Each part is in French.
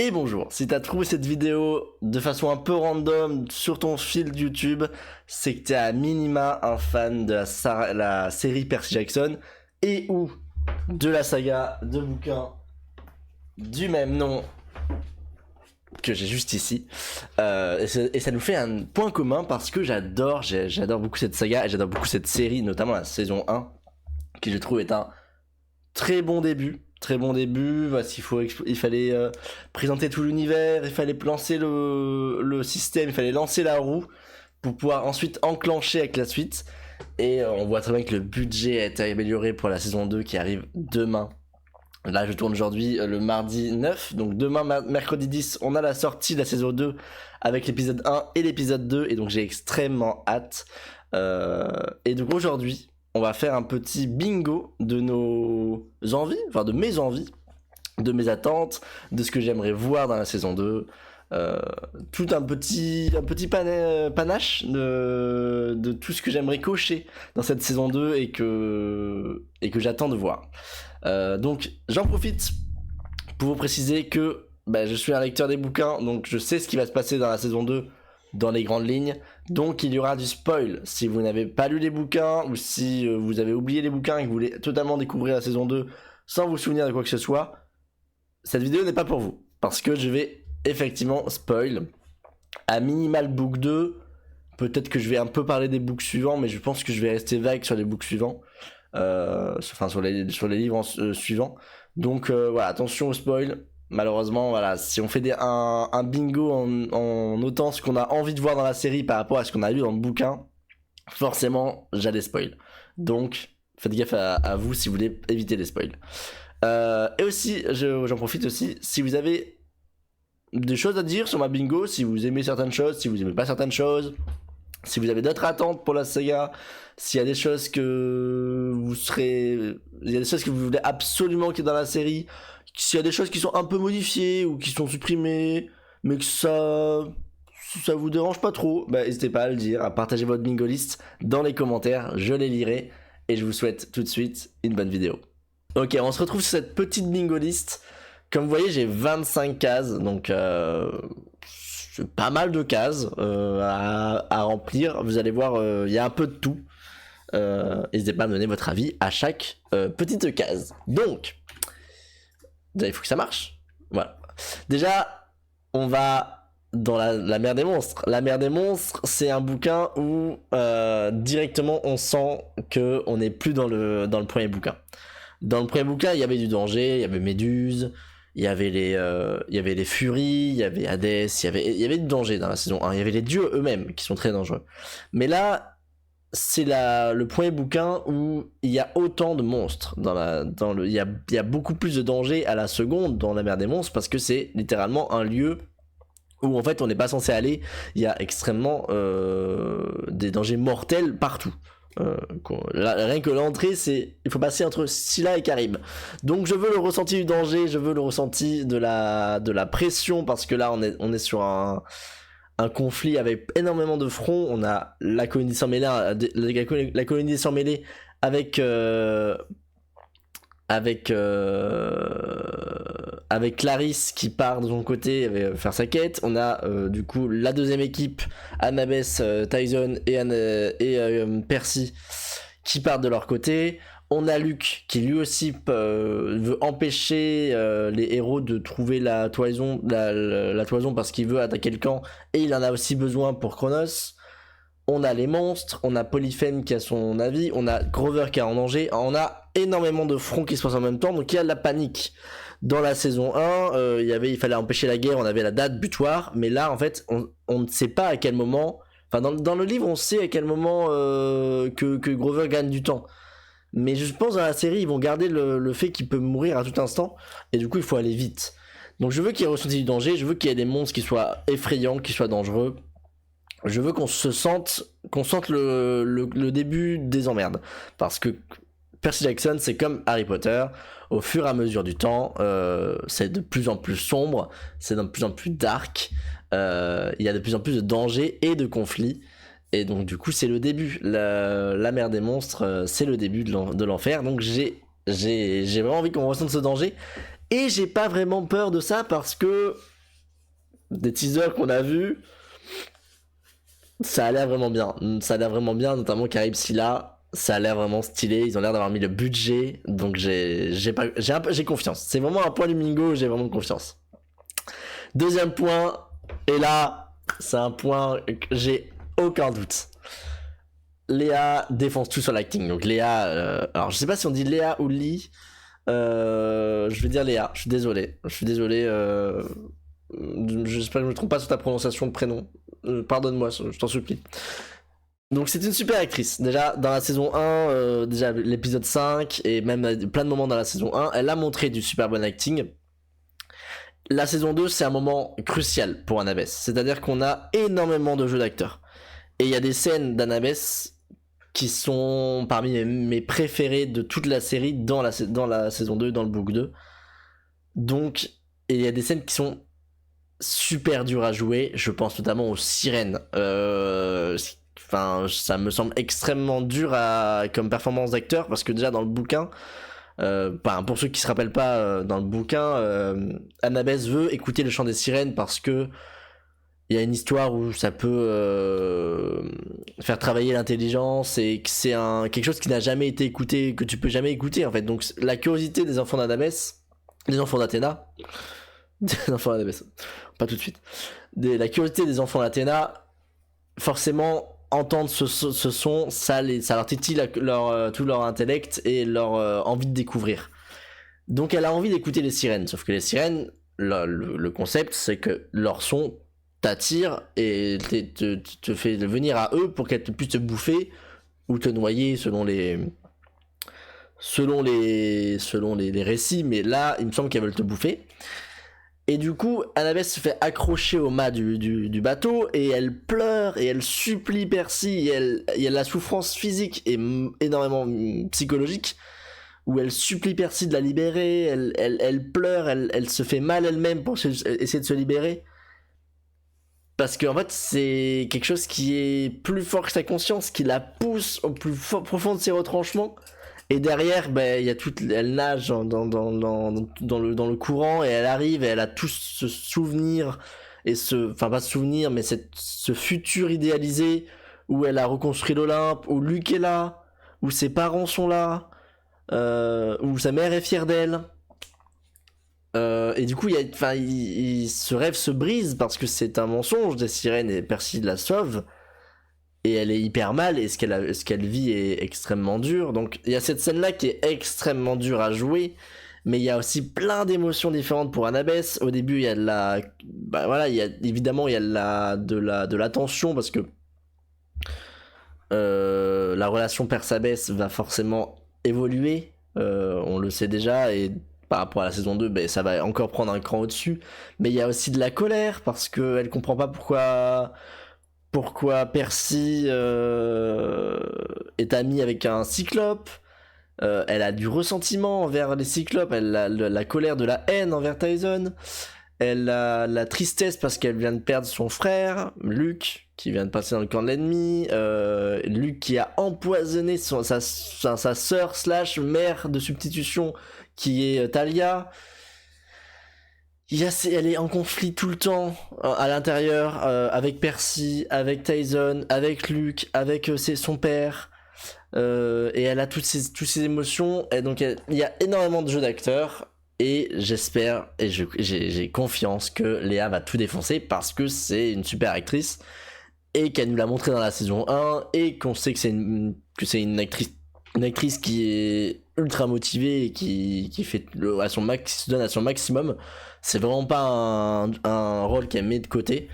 Et bonjour, si t'as trouvé cette vidéo de façon un peu random sur ton fil YouTube, c'est que t'es à minima un fan de la série Percy Jackson et ou de la saga de bouquins du même nom que j'ai juste ici. Et ça nous fait un point commun parce que j'adore beaucoup cette saga et j'adore beaucoup cette série, notamment la saison 1, qui je trouve est un très bon début. Très bon début, il fallait présenter tout l'univers, il fallait lancer le système, il fallait lancer la roue pour pouvoir ensuite enclencher avec la suite. Et on voit très bien que le budget a été amélioré pour la saison 2 qui arrive demain. Là je tourne aujourd'hui le mardi 9, donc demain mercredi 10 on a la sortie de la saison 2 avec l'épisode 1 et l'épisode 2 et donc j'ai extrêmement hâte. Et donc aujourd'hui on va faire un petit bingo de nos envies, enfin de mes envies, de mes attentes, de ce que j'aimerais voir dans la saison 2. Tout un petit panache de tout ce que j'aimerais cocher dans cette saison 2 et que j'attends de voir. Donc j'en profite pour vous préciser que je suis un lecteur des bouquins, donc je sais ce qui va se passer dans la saison 2 dans les grandes lignes, donc il y aura du spoil si vous n'avez pas lu les bouquins ou si vous avez oublié les bouquins et que vous voulez totalement découvrir la saison 2 sans vous souvenir de quoi que ce soit. Cette vidéo n'est pas pour vous parce que je vais effectivement spoil à minimal book 2. Peut-être que je vais un peu parler des books suivants, mais je pense que je vais rester vague sur les books suivants, sur les livres suivants. Donc voilà, attention au spoil. Malheureusement, voilà, si on fait un bingo en notant ce qu'on a envie de voir dans la série par rapport à ce qu'on a lu dans le bouquin, forcément, j'allais spoil. Donc, faites gaffe à vous si vous voulez éviter les spoils. Et aussi, j'en profite aussi, si vous avez des choses à dire sur ma bingo, si vous aimez certaines choses, si vous aimez pas certaines choses, si vous avez d'autres attentes pour la saga, s'il y a des choses que il y a des choses que vous voulez absolument qu'il y ait dans la série, s'il y a des choses qui sont un peu modifiées ou qui sont supprimées, mais que ça vous dérange pas trop, n'hésitez pas à le dire, à partager votre bingo list dans les commentaires, je les lirai et je vous souhaite tout de suite une bonne vidéo. Ok, on se retrouve sur cette petite bingo list. Comme vous voyez, j'ai 25 cases, donc c'est pas mal de cases à remplir. Vous allez voir, il y a un peu de tout. N'hésitez pas à me donner votre avis à chaque petite case. Donc, il faut que ça marche. Voilà. Déjà, on va dans la mer des monstres. La mer des monstres, c'est un bouquin où directement on sent qu'on n'est plus dans le premier bouquin. Dans le premier bouquin, il y avait du danger, il y avait Méduse, il y avait les Furies, il y avait Hadès, il y avait du danger dans la saison 1, il y avait les dieux eux-mêmes qui sont très dangereux. Mais là, c'est le premier bouquin où il y a autant de monstres il y a beaucoup plus de danger à la seconde dans la mer des monstres parce que c'est littéralement un lieu où en fait on n'est pas censé aller. Il y a extrêmement des dangers mortels partout. Rien que l'entrée, il faut passer entre Scylla et Caraïbes. Donc je veux le ressenti du danger, je veux le ressenti de la pression parce que là on est sur un conflit avec énormément de fronts. On a la colonie sans mêlée, la colonie sans mêlée avec Clarisse qui part de son côté faire sa quête. On a du coup la deuxième équipe, Annabeth, Tyson et Percy qui partent de leur côté. On a Luke qui lui aussi veut empêcher les héros de trouver la toison parce qu'il veut attaquer le camp et il en a aussi besoin pour Chronos. On a les monstres, on a Polyphème qui a son avis, on a Grover qui est en danger, on a énormément de fronts qui se passent en même temps, donc il y a de la panique. Dans la saison 1, il fallait empêcher la guerre, on avait la date butoir, mais là en fait on ne sait pas à quel moment, enfin dans le livre on sait à quel moment que Grover gagne du temps. Mais je pense dans la série ils vont garder le fait qu'il peut mourir à tout instant, et du coup il faut aller vite. Donc je veux qu'il y ait ressenti du danger, je veux qu'il y ait des monstres qui soient effrayants, qui soient dangereux. Je veux qu'on sente le début des emmerdes. Parce que Percy Jackson, c'est comme Harry Potter. Au fur et à mesure du temps, c'est de plus en plus sombre, c'est de plus en plus dark. Il y a de plus en plus de dangers et de conflits. Et donc du coup, c'est le début. La mer des monstres, c'est le début de l'enfer. Donc j'ai vraiment envie qu'on ressente ce danger. Et j'ai pas vraiment peur de ça parce que des teasers qu'on a vus, ça a l'air vraiment bien. Ça a l'air vraiment bien, notamment Karim Silla. Ça a l'air vraiment stylé. Ils ont l'air d'avoir mis le budget. Donc j'ai confiance. C'est vraiment un point du Mingo où j'ai vraiment confiance. Deuxième point. Et là, c'est un point que j'ai aucun doute. Léa défonce tout sur l'acting. Donc Léa... alors je sais pas si on dit Léa ou Lee. Je vais dire Léa. Je suis désolé. J'espère que je me trompe pas sur ta prononciation de prénom. Pardonne-moi, je t'en supplie. Donc c'est une super actrice. Déjà dans la saison 1, déjà l'épisode 5 et même plein de moments dans la saison 1, elle a montré du super bon acting. La saison 2, c'est un moment crucial pour Annabeth. C'est-à-dire qu'on a énormément de jeux d'acteurs. Et il y a des scènes d'Annabeth qui sont parmi mes préférées de toute la série dans la saison 2, dans le book 2. Donc, et il y a des scènes qui sont super dures à jouer. Je pense notamment aux sirènes. Enfin, ça me semble extrêmement dur comme performance d'acteur parce que déjà dans le bouquin, pour ceux qui se rappellent pas, dans le bouquin, Annabeth veut écouter le chant des sirènes parce que il y a une histoire où ça peut faire travailler l'intelligence et que c'est quelque chose qui n'a jamais été écouté, que tu peux jamais écouter en fait. Donc la curiosité des enfants d'Annabeth, des enfants d'Athéna, des enfants d'Annabeth, pas tout de suite. La curiosité des enfants d'Athéna, forcément entendre ce son, ça leur titille tout leur intellect et leur envie de découvrir. Donc elle a envie d'écouter les sirènes, sauf que les sirènes, le concept c'est que leur son t'attire et te fait venir à eux pour qu'elles puissent te bouffer ou te noyer selon les récits, mais là il me semble qu'elles veulent te bouffer. Et du coup, Annabeth se fait accrocher au mât du bateau et elle pleure et elle supplie Percy et il y a la souffrance physique et énormément psychologique où elle supplie Percy de la libérer, elle pleure, elle se fait mal elle-même pour essayer de se libérer. Parce qu'en fait, c'est quelque chose qui est plus fort que sa conscience, qui la pousse au plus profond de ses retranchements. Et derrière, il y a elle nage dans le courant et elle arrive et elle a tout ce souvenir enfin pas ce souvenir, mais ce futur idéalisé où elle a reconstruit l'Olympe, où Luc est là, où ses parents sont là, où sa mère est fière d'elle. Et du coup, ce rêve se brise parce que c'est un mensonge des sirènes et Percy la sauve. Et elle est hyper mal et ce qu'elle vit est extrêmement dur. Donc il y a cette scène là qui est extrêmement dure à jouer, mais il y a aussi plein d'émotions différentes pour Annabeth. Au début il y a évidemment il y a de la tension parce que la relation Percy-Annabeth va forcément évoluer, on le sait déjà, et par rapport à la saison 2, ça va encore prendre un cran au-dessus. Mais il y a aussi de la colère parce qu'elle comprend pas pourquoi Percy est ami avec un cyclope. Elle a du ressentiment envers les cyclopes, elle a la colère de la haine envers Tyson. Elle a la tristesse parce qu'elle vient de perdre son frère, Luke, qui vient de passer dans le camp de l'ennemi. Luke qui a empoisonné sa sœur / mère de substitution, qui est Talia. Elle est en conflit tout le temps à l'intérieur, avec Percy, avec Tyson, avec Luke, avec son père, et elle a toutes ces émotions, et donc il y a énormément de jeux d'acteurs, et j'espère, et j'ai confiance que Léa va tout défoncer, parce que c'est une super actrice, et qu'elle nous l'a montré dans la saison 1, et qu'on sait que c'est une actrice qui est ultra motivée et qui fait qui se donne à son maximum. C'est vraiment pas un rôle qu'elle met de côté.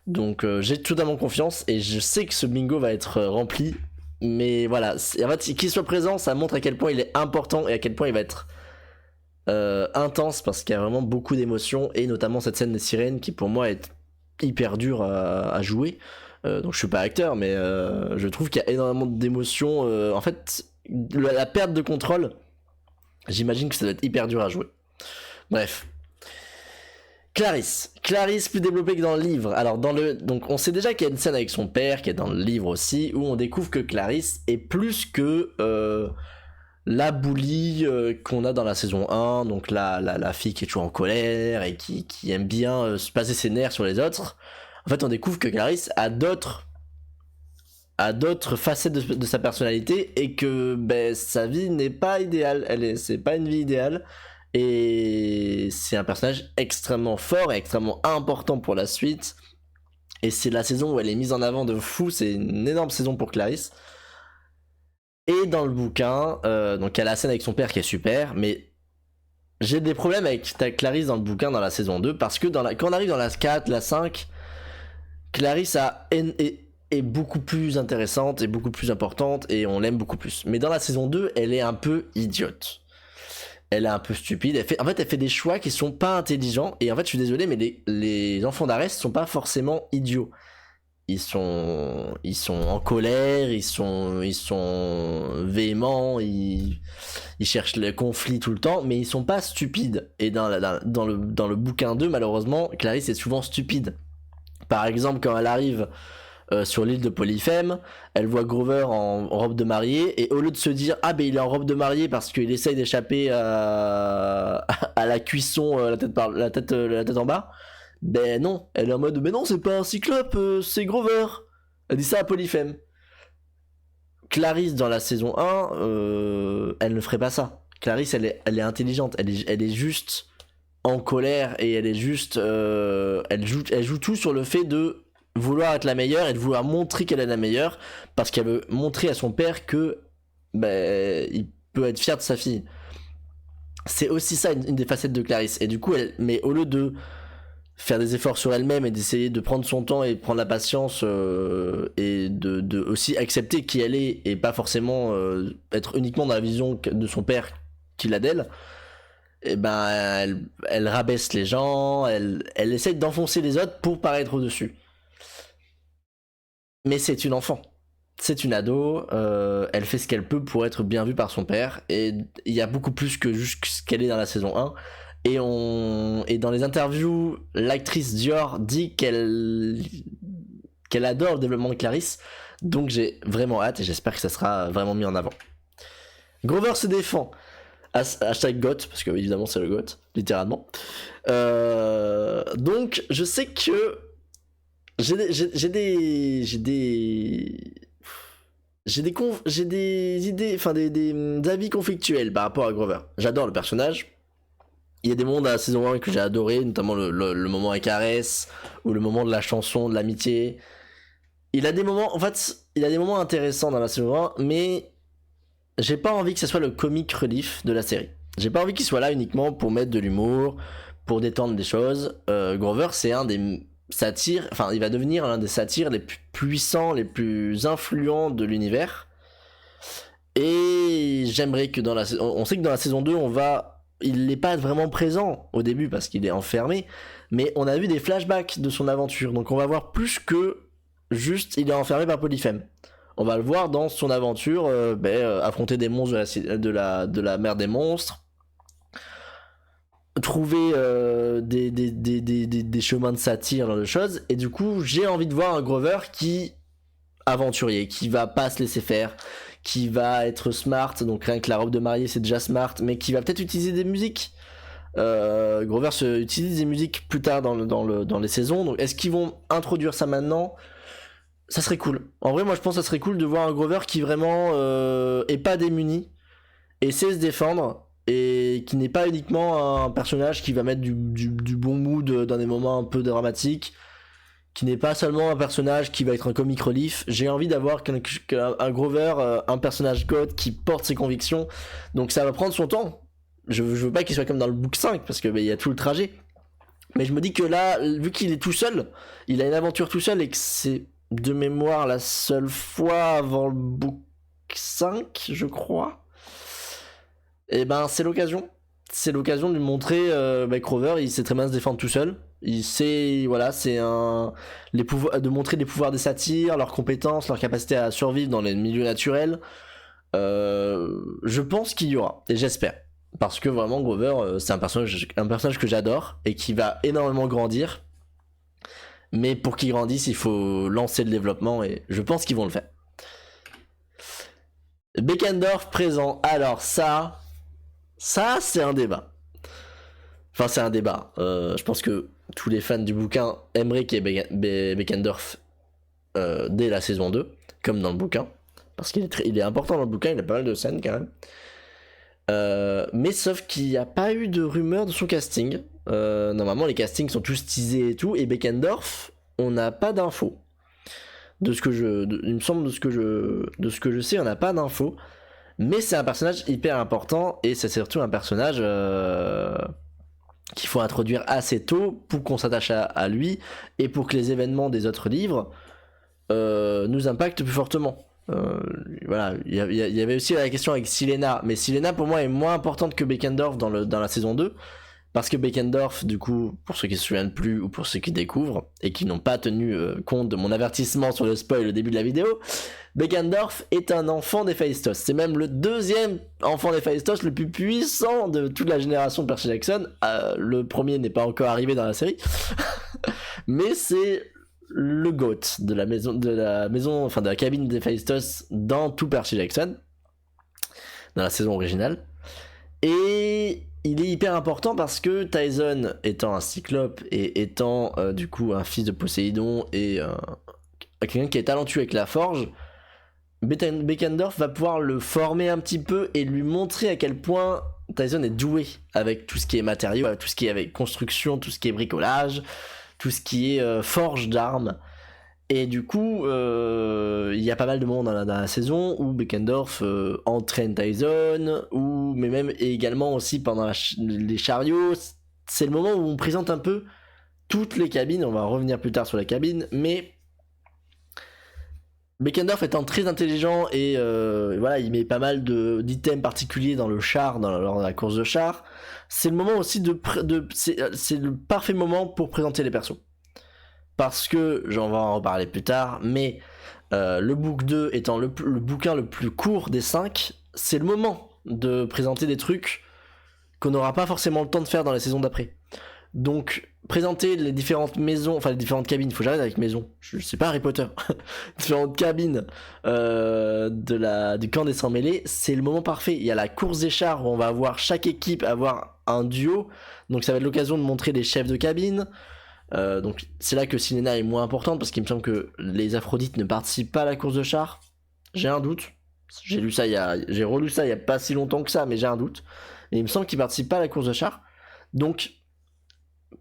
Donc j'ai totalement confiance et je sais que ce bingo va être rempli. Mais voilà, en fait, qu'il soit présent, ça montre à quel point il est important et à quel point il va être intense, parce qu'il y a vraiment beaucoup d'émotions, et notamment cette scène des sirènes qui pour moi est hyper dure à jouer. Donc je suis pas acteur, mais je trouve qu'il y a énormément d'émotions. En fait, la perte de contrôle, j'imagine que ça doit être hyper dur à jouer. Bref. Clarisse plus développée que dans le livre. Alors donc on sait déjà qu'il y a une scène avec son père qui est dans le livre aussi, où on découvre que Clarisse est plus que la bully qu'on a dans la saison 1, donc la fille qui est toujours en colère et qui aime bien se passer ses nerfs sur les autres. En fait, on découvre que Clarisse a d'autres facettes de sa personnalité et que sa vie n'est pas idéale. C'est pas une vie idéale. Et c'est un personnage extrêmement fort et extrêmement important pour la suite. Et c'est la saison où elle est mise en avant de fou. C'est une énorme saison pour Clarisse. Et dans le bouquin, donc il y a la scène avec son père qui est super, mais j'ai des problèmes avec Clarisse dans le bouquin dans la saison 2, parce que quand on arrive dans la 4, la 5, Clarisse est beaucoup plus intéressante et beaucoup plus importante et on l'aime beaucoup plus. Mais dans la saison 2, elle est un peu idiote. Elle est un peu stupide. En fait, elle fait des choix qui sont pas intelligents. Et en fait, je suis désolé, mais les enfants d'Arès sont pas forcément idiots. Ils sont en colère, ils sont véhéments, ils cherchent le conflit tout le temps, mais ils sont pas stupides. Et dans le bouquin 2, malheureusement, Clarisse est souvent stupide. Par exemple, quand elle arrive sur l'île de Polyphème, elle voit Grover en robe de mariée, et au lieu de se dire ah il est en robe de mariée parce qu'il essaye d'échapper à la cuisson, la tête en bas, non, elle est en mode mais non, c'est pas un cyclope, c'est Grover. Elle dit ça à Polyphème. Clarisse dans la saison 1, elle ne ferait pas ça. Clarisse, elle est intelligente, elle est juste en colère et elle est juste elle joue tout sur le fait de vouloir être la meilleure et de vouloir montrer qu'elle est la meilleure parce qu'elle veut montrer à son père que il peut être fier de sa fille. C'est aussi ça une des facettes de Clarisse. Et du coup, mais au lieu de faire des efforts sur elle-même et d'essayer de prendre son temps et prendre la patience et de aussi accepter qui elle est et pas forcément être uniquement dans la vision de son père qu'il a d'elle, et elle rabaisse les gens, elle essaie d'enfoncer les autres pour paraître au-dessus. Mais c'est une enfant, c'est une ado, elle fait ce qu'elle peut pour être bien vue par son père, et il y a beaucoup plus que juste ce qu'elle est dans la saison 1. Et dans les interviews, l'actrice Dior dit qu'elle adore le développement de Clarisse, donc j'ai vraiment hâte et j'espère que ça sera vraiment mis en avant. Grover se défend. Hashtag GOT, parce que évidemment c'est le GOT, littéralement. Donc je sais que j'ai des idées, enfin des avis conflictuels par rapport à Grover. J'adore le personnage. Il y a des moments de la saison 1 que j'ai adoré, notamment le moment avec Arès, ou le moment de la chanson, de l'amitié. Il a des moments intéressants dans la saison 1, mais j'ai pas envie que ce soit le comic relief de la série. J'ai pas envie qu'il soit là uniquement pour mettre de l'humour, pour détendre des choses. Grover, c'est un des satires, enfin il va devenir l'un des satires les plus puissants, les plus influents de l'univers. Et j'aimerais que on sait que dans la saison 2, il n'est pas vraiment présent au début parce qu'il est enfermé, mais on a vu des flashbacks de son aventure, donc on va voir plus que juste il est enfermé par Polyphème. On va le voir dans son aventure, affronter des monstres de la mer des monstres, trouver des chemins de satire dans les choses, et du coup j'ai envie de voir un Grover aventurier, qui va pas se laisser faire, qui va être smart, donc rien que la robe de mariée c'est déjà smart, mais qui va peut-être utiliser des musiques. Grover utilise des musiques plus tard dans les saisons, donc est-ce qu'ils vont introduire ça maintenant? Ça serait cool. En vrai, moi je pense que ça serait cool de voir un Grover qui vraiment est pas démuni et sait se défendre, et qui n'est pas uniquement un personnage qui va mettre du bon mood dans des moments un peu dramatiques, qui n'est pas seulement un personnage qui va être un comic relief. J'ai envie d'avoir un Grover, un personnage god qui porte ses convictions, donc ça va prendre son temps. Je veux pas qu'il soit comme dans le book 5 parce que il y a tout le trajet, mais je me dis que là, vu qu'il est tout seul, il a une aventure tout seul et que c'est de mémoire la seule fois avant le book 5, je crois, et c'est l'occasion. C'est l'occasion de lui montrer Grover, il sait très bien se défendre tout seul. Il sait, voilà, de montrer les pouvoirs des satires, leurs compétences, leur capacité à survivre dans les milieux naturels. Je pense qu'il y aura, et j'espère. Parce que vraiment, Grover, c'est un personnage que j'adore, et qui va énormément grandir. Mais pour qu'il grandisse, il faut lancer le développement, et je pense qu'ils vont le faire. Beckendorf présent. Alors ça c'est un débat. Enfin c'est un débat. Je pense que tous les fans du bouquin aimeraient qu'il y ait Beckendorf dès la saison 2, comme dans le bouquin. Parce qu'il est important dans le bouquin, il a pas mal de scènes quand même. Mais sauf qu'il n'y a pas eu de rumeur de son casting. Normalement les castings sont tous teasés et tout, et Beckendorf, on n'a pas d'infos. Il me semble de ce que je sais, on n'a pas d'infos. Mais c'est un personnage hyper important, et c'est surtout un personnage qu'il faut introduire assez tôt pour qu'on s'attache à lui, et pour que les événements des autres livres nous impactent plus fortement. Voilà, il y avait aussi la question avec Silena, mais Silena pour moi est moins importante que Beckendorf dans la saison 2, parce que Beckendorf, du coup, pour ceux qui se souviennent plus ou pour ceux qui découvrent et qui n'ont pas tenu compte de mon avertissement sur le spoil au début de la vidéo, Beckendorf est un enfant d'Héphaïstos. C'est même le deuxième enfant d'Héphaïstos le plus puissant de toute la génération de Percy Jackson. Le premier n'est pas encore arrivé dans la série, mais c'est le GOAT de la maison, enfin de la cabine d'Héphaïstos dans tout Percy Jackson, dans la saison originale. Et il est hyper important parce que Tyson étant un cyclope et étant du coup un fils de Poséidon et quelqu'un qui est talentueux avec la forge, Beckendorf va pouvoir le former un petit peu et lui montrer à quel point Tyson est doué avec tout ce qui est matériaux, tout ce qui est avec construction, tout ce qui est bricolage, tout ce qui est forge d'armes. Et du coup, il y a pas mal de moments dans la saison où Beckendorf entraîne Tyson, mais même et également aussi pendant les chariots. C'est le moment où on présente un peu toutes les cabines. On va revenir plus tard sur la cabine, mais Beckendorf étant très intelligent et voilà, il met pas mal d'items particuliers dans le char, lors de la course de char. C'est le moment aussi c'est le parfait moment pour présenter les persos. Parce que, j'en vais en reparler plus tard, mais le book 2 étant le bouquin le plus court des 5, c'est le moment de présenter des trucs qu'on n'aura pas forcément le temps de faire dans les saisons d'après. Donc, présenter les différentes maisons, enfin les différentes cabines, faut que j'arrête avec maison, je sais pas Harry Potter, différentes cabines du camp des sans mêlés, c'est le moment parfait. Il y a la course des chars où on va avoir chaque équipe avoir un duo, donc ça va être l'occasion de montrer les chefs de cabine. Donc c'est là que Silena est moins importante parce qu'il me semble que les Aphrodites ne participent pas à la course de char. J'ai un doute. J'ai relu ça il y a pas si longtemps que ça, mais j'ai un doute. Et il me semble qu'ils participent pas à la course de char. Donc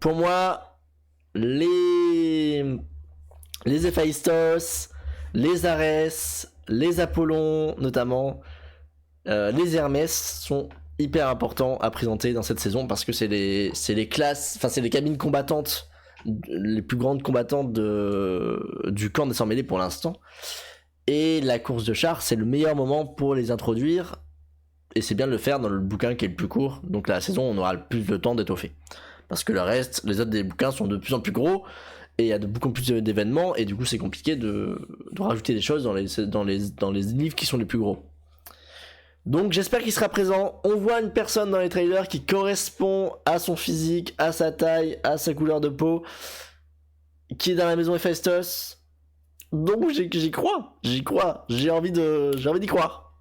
pour moi, les Héphaïstos, les Arès, les Apollons notamment, les Hermès sont hyper importants à présenter dans cette saison parce que c'est les classes, enfin c'est les cabines combattantes, les plus grandes combattantes du camp des sans mêlés pour l'instant. Et la course de char, c'est le meilleur moment pour les introduire. Et c'est bien de le faire dans le bouquin qui est le plus court. Donc la saison, on aura le plus de temps d'étoffer. Parce que le reste, les autres des bouquins sont de plus en plus gros. Et il y a beaucoup plus d'événements. Et du coup, c'est compliqué de rajouter des choses dans les livres qui sont les plus gros. Donc j'espère qu'il sera présent. On voit une personne dans les trailers qui correspond à son physique, à sa taille, à sa couleur de peau, qui est dans la maison Héphaïstos. Donc j'y crois. J'ai envie d'y croire.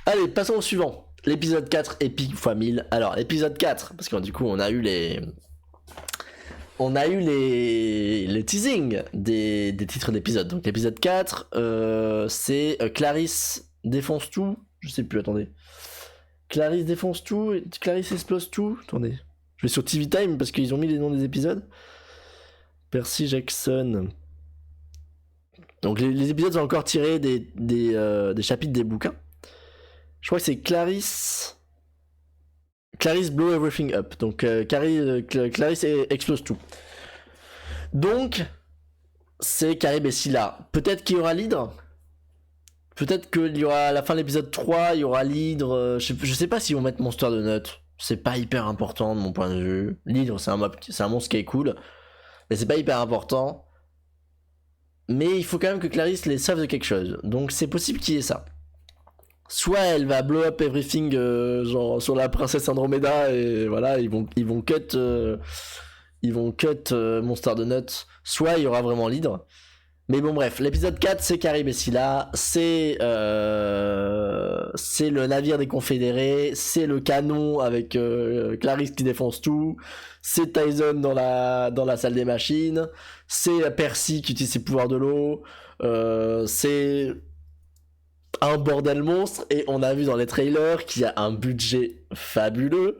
Allez, passons au suivant. L'épisode 4, épique x 1000. Alors, l'épisode 4, parce que du coup, on a eu les teasings des titres d'épisode. Donc, l'épisode 4, c'est Clarisse défonce tout. Je sais plus, attendez. Clarisse défonce tout. Clarisse explose tout. Attendez. Je vais sur TV Time parce qu'ils ont mis les noms des épisodes. Percy Jackson. Donc, les épisodes sont encore tirés des chapitres des bouquins. Je crois que c'est Clarisse blow everything up. Donc Clarisse explose tout. Donc c'est Charybde et Scylla. Peut-être qu'il y aura l'hydre. Peut-être qu'il y aura à la fin de l'épisode 3, il y aura l'hydre. Je sais pas s'ils vont mettre Monster de Note. C'est pas hyper important de mon point de vue. L'hydre c'est un monstre qui est cool. Mais c'est pas hyper important. Mais il faut quand même que Clarisse les sauve de quelque chose. Donc c'est possible qu'il y ait ça. Soit elle va blow up everything genre sur la princesse Andromeda et voilà ils vont cut Monster de Note, soit il y aura vraiment l'hydre. Mais bon bref, l'épisode 4 c'est Carib et Scylla, c'est le navire des confédérés, c'est le canon avec Clarisse qui défonce tout, c'est Tyson dans la salle des machines, c'est Percy qui utilise ses pouvoirs de l'eau, c'est un bordel monstre, et on a vu dans les trailers qu'il y a un budget fabuleux,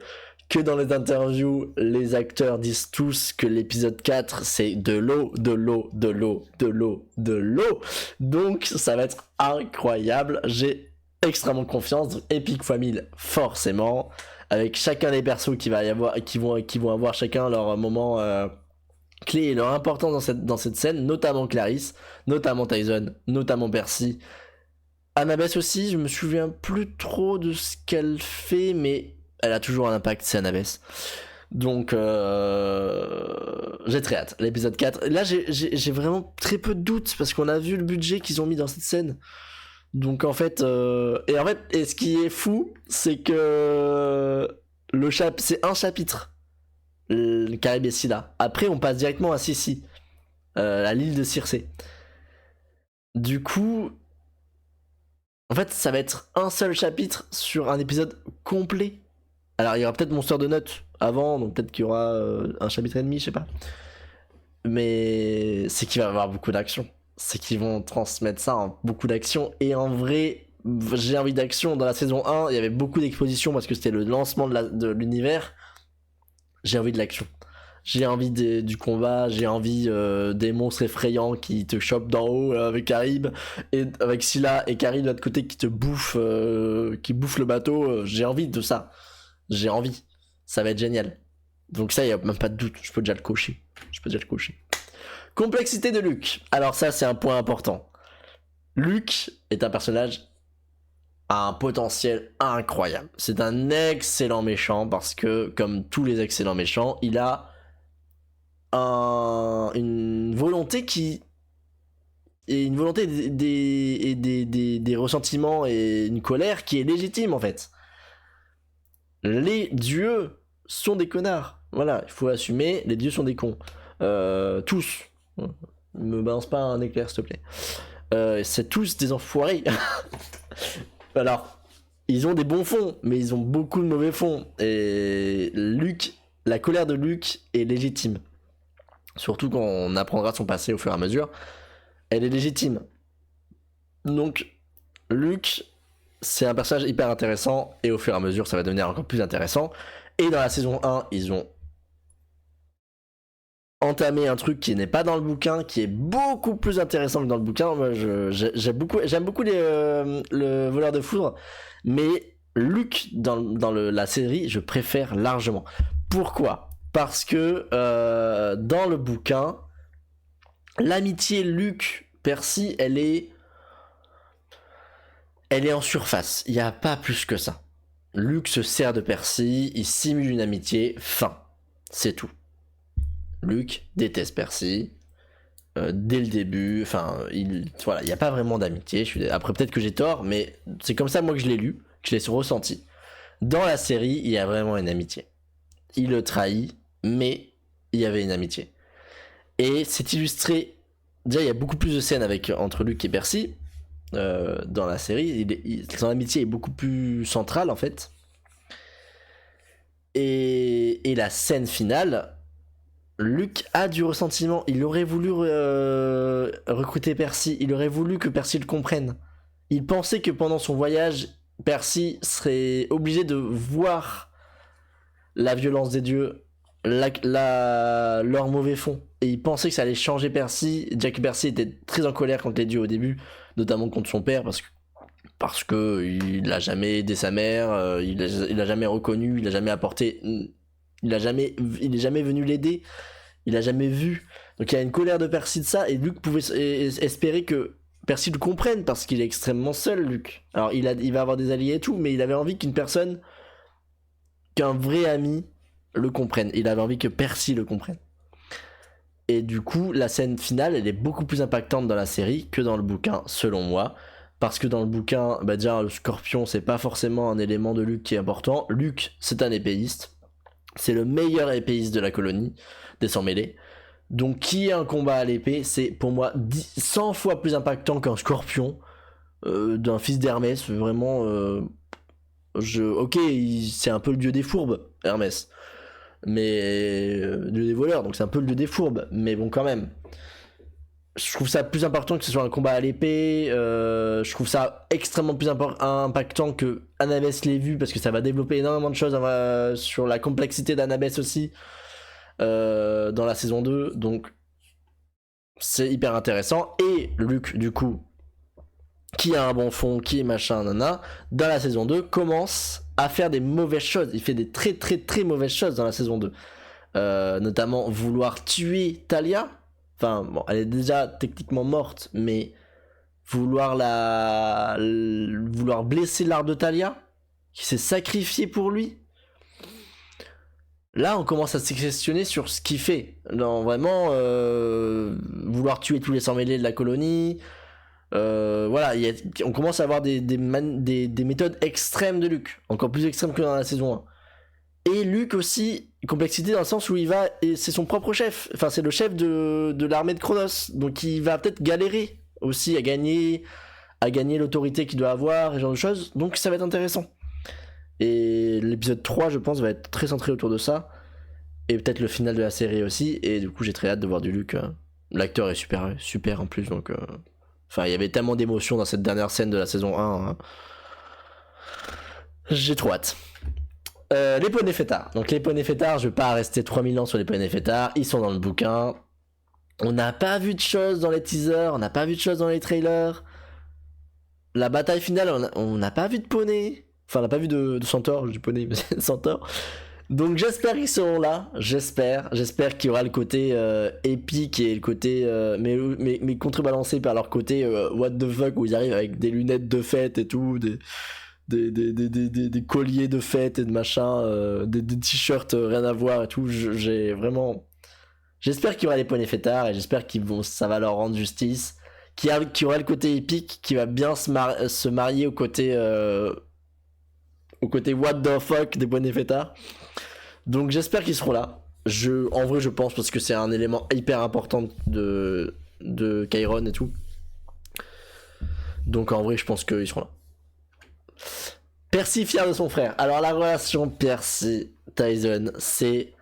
que dans les interviews, les acteurs disent tous que l'épisode 4, c'est de l'eau, de l'eau, de l'eau, de l'eau, de l'eau. Donc, ça va être incroyable. J'ai extrêmement confiance. Epic x 1000, forcément. Avec chacun des persos qui vont avoir chacun leur moment clé et leur importance dans cette scène, notamment Clarisse, notamment Tyson, notamment Percy. Annabeth aussi, je me souviens plus trop de ce qu'elle fait, mais elle a toujours un impact, c'est Annabeth. Donc, j'ai très hâte. L'épisode 4. Là, j'ai vraiment très peu de doutes parce qu'on a vu le budget qu'ils ont mis dans cette scène. Donc, en fait, et ce qui est fou, c'est que c'est un chapitre, le Carib et Scylla. Après, on passe directement à Sissi, à l'île de Circé. Du coup, en fait, ça va être un seul chapitre sur un épisode complet. Alors, il y aura peut-être Monster de Notes avant, donc peut-être qu'il y aura un chapitre et demi, je sais pas. Mais c'est qu'il va y avoir beaucoup d'action. C'est qu'ils vont transmettre ça en beaucoup d'action. Et en vrai, j'ai envie d'action. Dans la saison 1, il y avait beaucoup d'expositions parce que c'était le lancement de l'univers. J'ai envie de l'action. J'ai envie du combat, j'ai envie des monstres effrayants qui te chopent d'en haut avec Carib, et avec Scylla et Carib de l'autre côté qui te bouffent, qui bouffent le bateau. J'ai envie de ça. J'ai envie. Ça va être génial. Donc ça, il n'y a même pas de doute. Je peux déjà le cocher. Complexité de Luke. Alors ça, c'est un point important. Luke est un personnage à un potentiel incroyable. C'est un excellent méchant parce que, comme tous les excellents méchants, il a une volonté des ressentiments et une colère qui est légitime en fait. Les dieux sont des connards. Voilà, il faut assumer, les dieux sont des cons. Tous. Me balance pas un éclair, s'il te plaît. C'est tous des enfoirés. Alors, ils ont des bons fonds, mais ils ont beaucoup de mauvais fonds. Et la colère de Luke est légitime. Surtout quand on apprendra son passé au fur et à mesure. Elle est légitime. Donc, Luke, c'est un personnage hyper intéressant, et au fur et à mesure, ça va devenir encore plus intéressant. Et dans la saison 1, ils ont entamé un truc qui n'est pas dans le bouquin, qui est beaucoup plus intéressant que dans le bouquin. Moi, j'aime beaucoup le voleur de foudre, mais Luke dans la série, je préfère largement. Pourquoi ? Parce que dans le bouquin, l'amitié Luke-Percy, elle est en surface. Il n'y a pas plus que ça. Luke se sert de Percy, il simule une amitié, fin. C'est tout. Luke déteste Percy dès le début. Enfin, il n'y a pas vraiment d'amitié. Après, peut-être que j'ai tort, mais c'est comme ça moi que je l'ai lu, que je l'ai ressenti. Dans la série, il y a vraiment une amitié. Il le trahit, mais il y avait une amitié. Et c'est illustré. Déjà, il y a beaucoup plus de scènes entre Luke et Percy. Dans la série, son amitié est beaucoup plus centrale en fait. Et la scène finale, Luke a du ressentiment. Il aurait voulu recruter Percy. Il aurait voulu que Percy le comprenne. Il pensait que pendant son voyage, Percy serait obligé de voir la violence des dieux, leur mauvais fond. Et il pensait que ça allait changer Percy. Jack Percy était très en colère contre les dieux au début, notamment contre son père, parce que il a jamais aidé sa mère, il a jamais reconnu, il a jamais apporté, il est jamais venu l'aider, il a jamais vu. Donc il y a une colère de Percy de ça, et Luke pouvait espérer que Percy le comprenne, parce qu'il est extrêmement seul, Luke. Alors il va avoir des alliés et tout, mais il avait envie qu'un vrai ami le comprenne. Il avait envie que Percy le comprenne. Et du coup, la scène finale, elle est beaucoup plus impactante dans la série que dans le bouquin, selon moi. Parce que dans le bouquin, déjà, le scorpion, c'est pas forcément un élément de Luke qui est important. Luke, c'est un épéiste. C'est le meilleur épéiste de la colonie, des Sans-Mêlés. Donc qui est un combat à l'épée, c'est pour moi 100 fois plus impactant qu'un scorpion d'un fils d'Hermès. Vraiment, ok, c'est un peu le dieu des fourbes, Hermès. Mais dieu des voleurs, donc c'est un peu le dieu des fourbes. Mais bon, quand même. Je trouve ça plus important que ce soit un combat à l'épée. Je trouve ça extrêmement plus impactant que Annabeth l'ait vu, parce que ça va développer énormément de choses sur la complexité d'Annabeth aussi dans la saison 2. Donc c'est hyper intéressant. Et Luc, du coup, qui a un bon fond, qui est machin, nana, dans la saison 2, commence à faire des mauvaises choses. Il fait des très très très mauvaises choses dans la saison 2. Notamment vouloir tuer Talia. Enfin, bon, elle est déjà techniquement morte, mais vouloir blesser l'arbre de Talia, qui s'est sacrifié pour lui. Là, on commence à se questionner sur ce qu'il fait. Non, vraiment, vouloir tuer tous les sang mêlés de la colonie. Voilà, on commence à avoir des méthodes extrêmes de Luc, encore plus extrêmes que dans la saison 1. Et Luc aussi, complexité dans le sens où et c'est son propre chef, enfin c'est le chef de l'armée de Chronos, donc il va peut-être galérer aussi à gagner l'autorité qu'il doit avoir, et ce genre de choses, donc ça va être intéressant. Et l'épisode 3, je pense, va être très centré autour de ça, et peut-être le final de la série aussi, et du coup j'ai très hâte de voir du Luc. L'acteur est super en plus, donc... Enfin, il y avait tellement d'émotions dans cette dernière scène de la saison 1. Hein. J'ai trop hâte. Les poneys fêtards. Donc les poneys fêtards, je vais pas rester 3000 ans sur les poneys fêtards. Ils sont dans le bouquin. On n'a pas vu de choses dans les teasers. On n'a pas vu de choses dans les trailers. La bataille finale, on n'a pas vu de poney. Enfin, on n'a pas vu de centaure. Je dis poney, mais c'est centaure. Donc j'espère qu'ils seront là. J'espère qu'il y aura le côté épique et le côté... mais contrebalancé par leur côté what the fuck, où ils arrivent avec des lunettes de fête et tout, des colliers de fête et de machin, des t-shirts rien à voir et tout. J'espère qu'il y aura les poneys fêtards, et j'espère ça va leur rendre justice, qu'il y aura le côté épique qui va bien se marier au côté what the fuck des poneys fêtards. Donc j'espère qu'ils seront là. En vrai je pense, parce que c'est un élément hyper important de Chiron et tout. Donc en vrai je pense qu'ils seront là. Percy fier de son frère. Alors la relation Percy-Tyson, c'est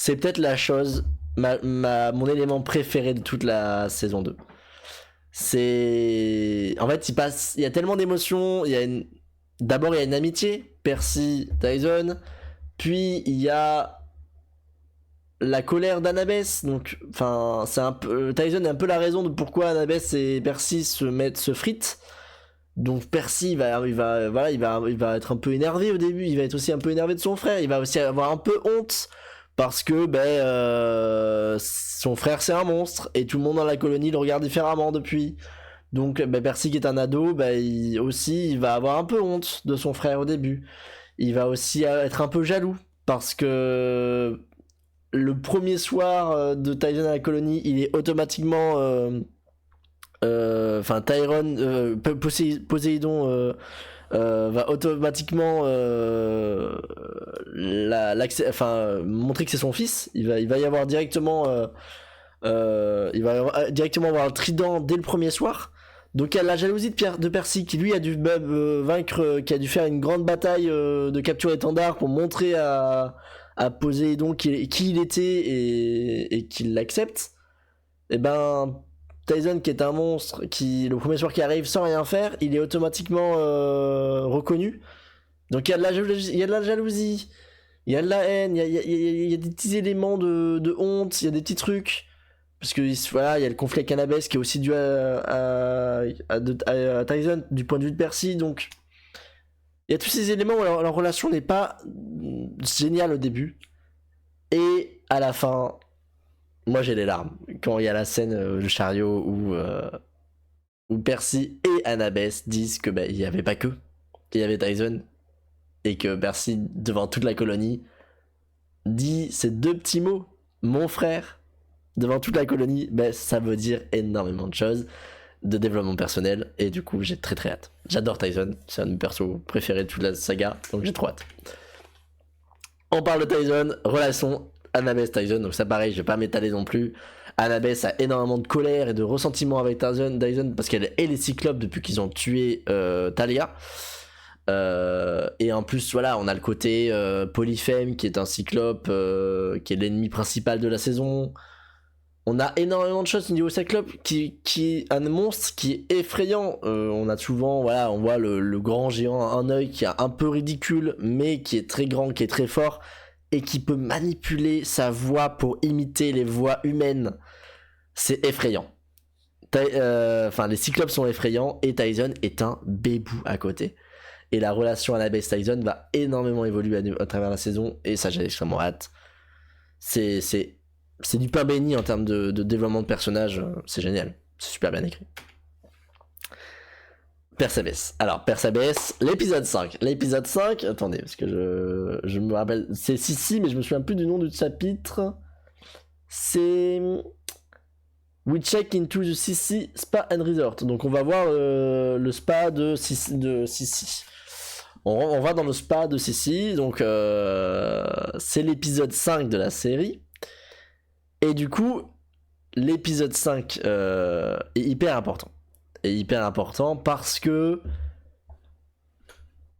peut-être la chose, mon élément préféré de toute la saison 2. En fait il y a tellement d'émotions. D'abord il y a une amitié, Percy-Tyson. Puis il y a la colère d'Annabeth. Donc, enfin, Tyson est un peu la raison de pourquoi Annabeth et Percy se fritent. Donc Percy, il va être un peu énervé au début. Il va être aussi un peu énervé de son frère. Il va aussi avoir un peu honte parce que son frère c'est un monstre et tout le monde dans la colonie le regarde différemment depuis. Donc Percy qui est un ado, il va avoir un peu honte de son frère au début. Il va aussi être un peu jaloux parce que le premier soir de Tyson à la colonie, il est automatiquement... Poséidon va automatiquement montrer que c'est son fils. Il va y avoir directement... directement avoir un trident dès le premier soir. Donc il y a la jalousie de Percy qui lui a dû vaincre, qui a dû faire une grande bataille de capture étendard pour montrer à Poséidon qui il était et qu'il l'accepte. Et Tyson qui est un monstre, qui le premier soir qui arrive sans rien faire, il est automatiquement reconnu. Donc il y a de la jalousie, il y a de la haine, il y a des petits éléments de honte, il y a des petits trucs. Parce que voilà, il y a le conflit avec Annabeth qui est aussi dû à Tyson du point de vue de Percy. Donc il y a tous ces éléments où leur relation n'est pas géniale au début. Et à la fin, moi j'ai les larmes. Quand il y a la scène le chariot où Percy et Annabeth disent que il n'y avait pas que. Il y avait Tyson. Et que Percy, devant toute la colonie, dit ces deux petits mots. Mon frère. Devant toute la colonie, ça veut dire énormément de choses, de développement personnel, et du coup j'ai très hâte. J'adore Tyson, c'est un de mes persos préférés de toute la saga, donc j'ai trop hâte. On parle de Tyson, relation Annabeth Tyson, donc ça pareil, je vais pas m'étaler non plus. Annabeth a énormément de colère et de ressentiment avec Tyson parce qu'elle est les Cyclopes depuis qu'ils ont tué Talia. Et en plus, voilà, on a le côté Polyphème qui est un Cyclope, qui est l'ennemi principal de la saison. On a énormément de choses au niveau Cyclope qui est un monstre qui est effrayant. On a souvent, voilà, on voit le grand géant à un œil qui est un peu ridicule, mais qui est très grand, qui est très fort et qui peut manipuler sa voix pour imiter les voix humaines. C'est effrayant. Les Cyclopes sont effrayants et Tyson est un bébou à côté. Et la relation Annabeth Tyson va énormément évoluer à travers la saison et ça j'ai extrêmement hâte. C'est du pain béni en termes de développement de personnages, c'est génial, c'est super bien écrit. Persabès. Alors, Persabès, l'épisode 5. L'épisode 5, attendez, parce que je me rappelle, c'est Sissi, mais je me souviens plus du nom du chapitre. C'est We check into the Sissi Spa and Resort. Donc, on va voir le spa de Sissi. On va dans le spa de Sissi, donc c'est l'épisode 5 de la série. Et du coup, l'épisode 5 est hyper important. Est hyper important parce que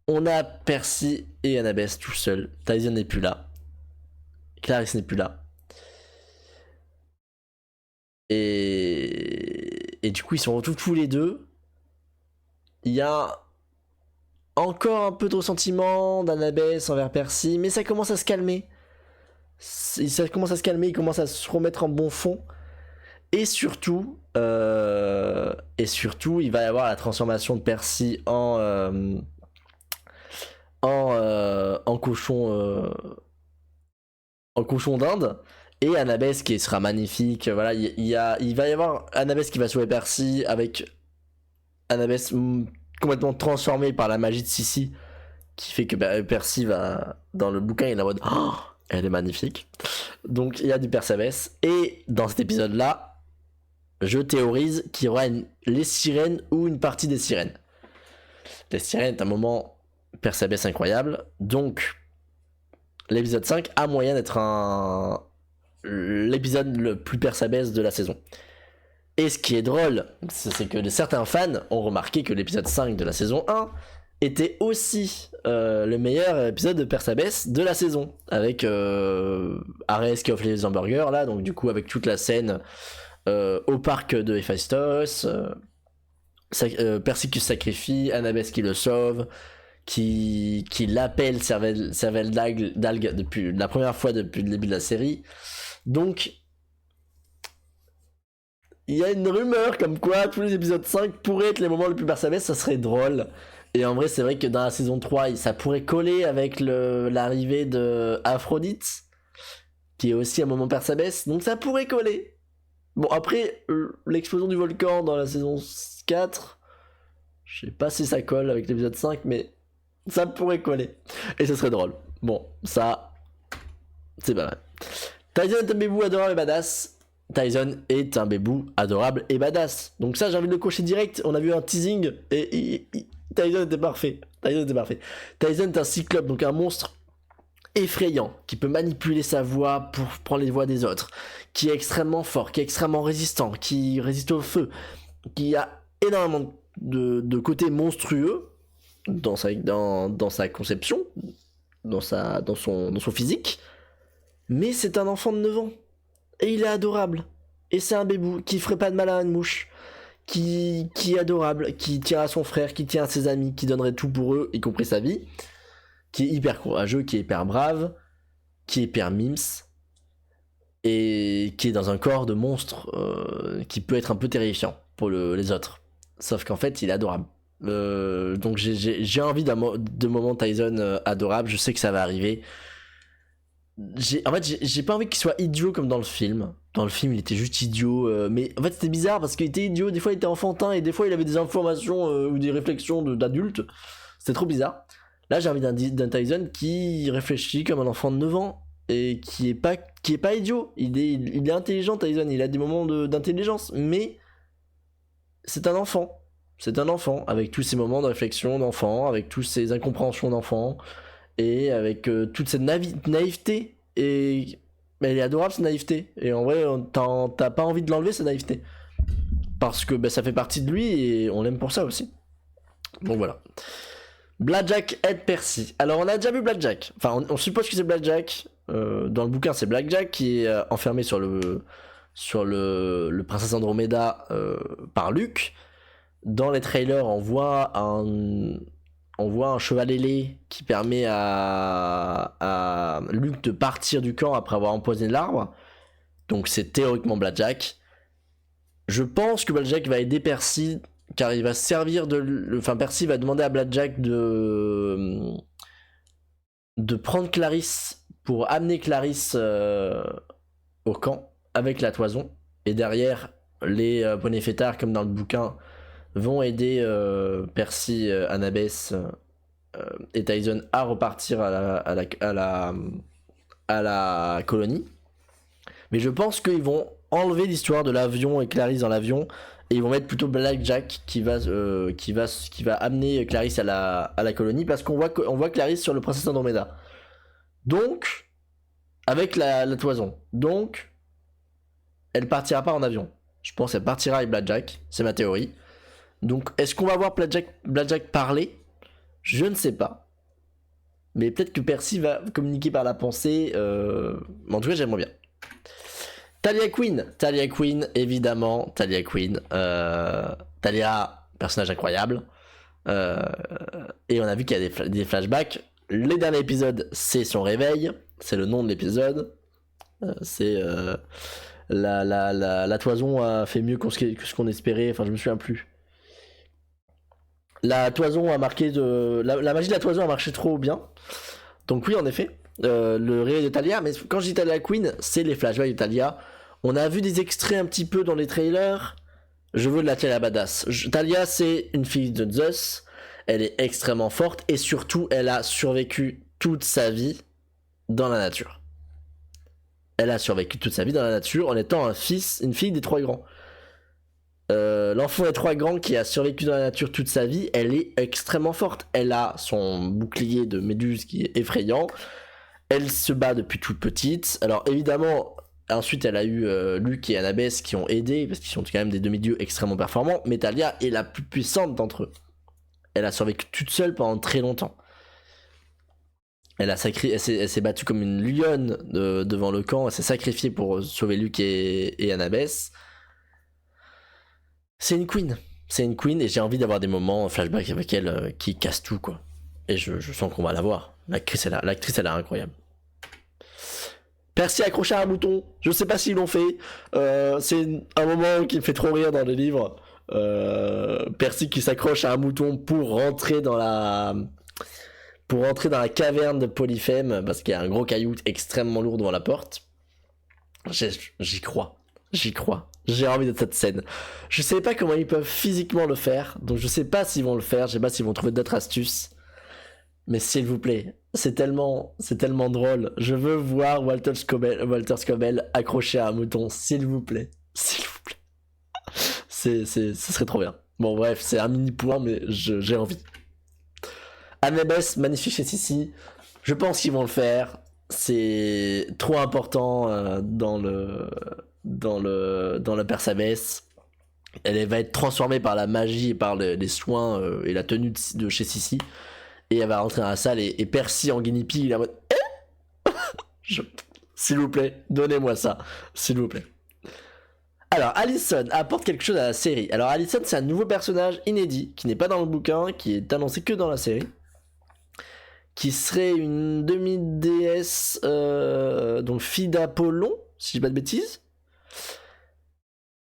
on a Percy et Annabeth tout seuls. Tyson n'est plus là. Clarisse n'est plus là. Et du coup, ils sont retrouvés tous les deux. Il y a encore un peu de ressentiment d'Annabeth envers Percy, mais ça commence à se calmer. Ça commence à se calmer, il commence à se remettre en bon fond. Et surtout, il va y avoir la transformation de Percy en cochon, en cochon d'Inde. Et Annabeth qui sera magnifique. Voilà, il va y avoir Annabeth qui va sauver Percy avec Annabeth complètement transformée par la magie de Sissi, qui fait que Percy va dans le bouquin, il est en mode elle est magnifique. Donc il y a du Persabès. Et dans cet épisode-là, je théorise qu'il y aura les sirènes ou une partie des sirènes. Les sirènes est un moment Persabès incroyable. Donc l'épisode 5 a moyen d'être l'épisode le plus Persabès de la saison. Et ce qui est drôle, c'est que certains fans ont remarqué que l'épisode 5 de la saison 1 était aussi le meilleur épisode de Persabès de la saison, avec Ares qui offre les hamburgers là, donc du coup avec toute la scène au parc de Héphaïstos, Percy qui se sacrifie, Annabeth qui le sauve, qui l'appelle cervelle d'algue depuis la première fois depuis le début de la série. Donc il y a une rumeur comme quoi tous les épisodes 5 pourraient être les moments les plus Persabès, ça serait drôle. Et en vrai, c'est vrai que dans la saison 3, ça pourrait coller avec l'arrivée de Aphrodite, qui est aussi un moment Persabès, donc ça pourrait coller. Bon, après, l'explosion du volcan dans la saison 4, je sais pas si ça colle avec l'épisode 5, mais ça pourrait coller. Et ce serait drôle. Bon, ça, c'est pas mal. Tyson est un bébou adorable et badass. Tyson est un bébou adorable et badass. Donc ça, j'ai envie de le cocher direct. On a vu un teasing et Tyson était parfait. Tyson est un cyclope, donc un monstre effrayant, qui peut manipuler sa voix pour prendre les voix des autres, qui est extrêmement fort, qui est extrêmement résistant, qui résiste au feu, qui a énormément de côtés monstrueux dans sa conception, dans son physique, mais c'est un enfant de 9 ans. Et il est adorable. Et c'est un bébou qui ferait pas de mal à une mouche. Qui est adorable, qui tient à son frère, qui tient à ses amis, qui donnerait tout pour eux, y compris sa vie. Qui est hyper courageux, qui est hyper brave, qui est hyper mims. Et qui est dans un corps de monstre qui peut être un peu terrifiant pour les autres. Sauf qu'en fait, il est adorable. Donc j'ai envie de moment Tyson adorable, je sais que ça va arriver. En fait, j'ai pas envie qu'il soit idiot comme dans le film. Dans le film, il était juste idiot. Mais en fait, c'était bizarre parce qu'il était idiot. Des fois, il était enfantin et des fois, il avait des informations ou des réflexions d'adulte. C'était trop bizarre. Là, j'ai envie d'un Tyson qui réfléchit comme un enfant de 9 ans et qui est pas idiot. Il est intelligent, Tyson. Il a des moments d'intelligence. Mais c'est un enfant. C'est un enfant avec tous ces moments de réflexion d'enfant, avec toutes ces incompréhensions d'enfant. Et avec toute cette naïveté et Mais elle est adorable, sa naïveté. Et en vrai, t'as pas envie de l'enlever, sa naïveté. Parce que ça fait partie de lui et on l'aime pour ça aussi. Donc voilà. Blackjack aide Percy. Alors on a déjà vu Blackjack. Enfin, on suppose que c'est Blackjack. Dans le bouquin, c'est Blackjack qui est enfermé sur le Princesse Andromeda par Luke. Dans les trailers, on voit un cheval ailé qui permet à Luke de partir du camp après avoir empoisonné l'arbre. Donc c'est théoriquement Blackjack. Je pense que Blackjack va aider Percy car il va servir enfin Percy va demander à Blackjack de prendre Clarisse pour amener Clarisse au camp avec la toison. Et derrière, les poneys fêtards comme dans le bouquin vont aider Percy, Annabeth et Tyson à repartir à la colonie. Mais je pense qu'ils vont enlever l'histoire de l'avion et Clarisse dans l'avion et ils vont mettre plutôt Blackjack qui va amener Clarisse à la colonie parce qu'on voit Clarisse sur le Princesse Andromeda. Donc, avec la toison. Donc, elle partira pas en avion. Je pense qu'elle partira avec Blackjack, c'est ma théorie. Donc, est-ce qu'on va voir Blackjack parler ? Je ne sais pas. Mais peut-être que Percy va communiquer par la pensée. Mais en tout cas, j'aimerais bien. Talia Quinn, évidemment. Talia Quinn. Talia, personnage incroyable. Et on a vu qu'il y a des flashbacks. Le dernier épisode, c'est son réveil. C'est le nom de l'épisode. C'est la toison a fait mieux que ce qu'on espérait. Enfin, je me souviens plus. La toison a marqué la magie de la toison a marché trop bien. Donc oui, en effet, le réveil de Talia. Mais quand je dis Talia Quinn, c'est les flashbacks de Talia. On a vu des extraits un petit peu dans les trailers. Je veux de la Talia badass. Talia, c'est une fille de Zeus. Elle est extrêmement forte et surtout, elle a survécu toute sa vie dans la nature. Elle a survécu toute sa vie dans la nature en étant une fille des trois grands. L'enfant des trois grands qui a survécu dans la nature toute sa vie, elle est extrêmement forte. Elle a son bouclier de méduse qui est effrayant. Elle se bat depuis toute petite. Alors évidemment, ensuite elle a eu Luke et Annabeth qui ont aidé parce qu'ils sont quand même des demi-dieux extrêmement performants. Mais Talia est la plus puissante d'entre eux. Elle a survécu toute seule pendant très longtemps. Elle s'est battue comme une lionne devant le camp. Elle s'est sacrifiée pour sauver Luke et Annabeth. C'est une queen et j'ai envie d'avoir des moments flashback avec elle qui cassent tout quoi. Et je sens qu'on va la voir. L'actrice elle est incroyable. Percy accroché à un mouton. Je sais pas s'ils l'ont fait. C'est un moment qui me fait trop rire dans le livre. Percy qui s'accroche à un mouton pour rentrer dans la caverne de Polyphème parce qu'il y a un gros caillou extrêmement lourd devant la porte. J'y crois. J'ai envie de cette scène. Je sais pas comment ils peuvent physiquement le faire, donc je sais pas s'ils vont le faire, je sais pas s'ils vont trouver d'autres astuces. Mais s'il vous plaît, c'est tellement drôle. Je veux voir Walter Scobell accroché à un mouton, s'il vous plaît. Ce serait trop bien. Bon bref, c'est un mini point, mais j'ai envie. Annabeth, magnifique chez Sissi. Je pense qu'ils vont le faire. C'est trop important dans le Persabès. Elle va être transformée par la magie et par les soins et la tenue de chez Sissi. Et elle va rentrer dans la salle et Percy en guinea pig, il est en mode s'il vous plaît, donnez-moi ça, s'il vous plaît. Alors, Allison apporte quelque chose à la série. Alors, Allison, c'est un nouveau personnage inédit qui n'est pas dans le bouquin, qui est annoncé que dans la série. Qui serait une demi-déesse, donc fille d'Apollon, si je dis pas de bêtises.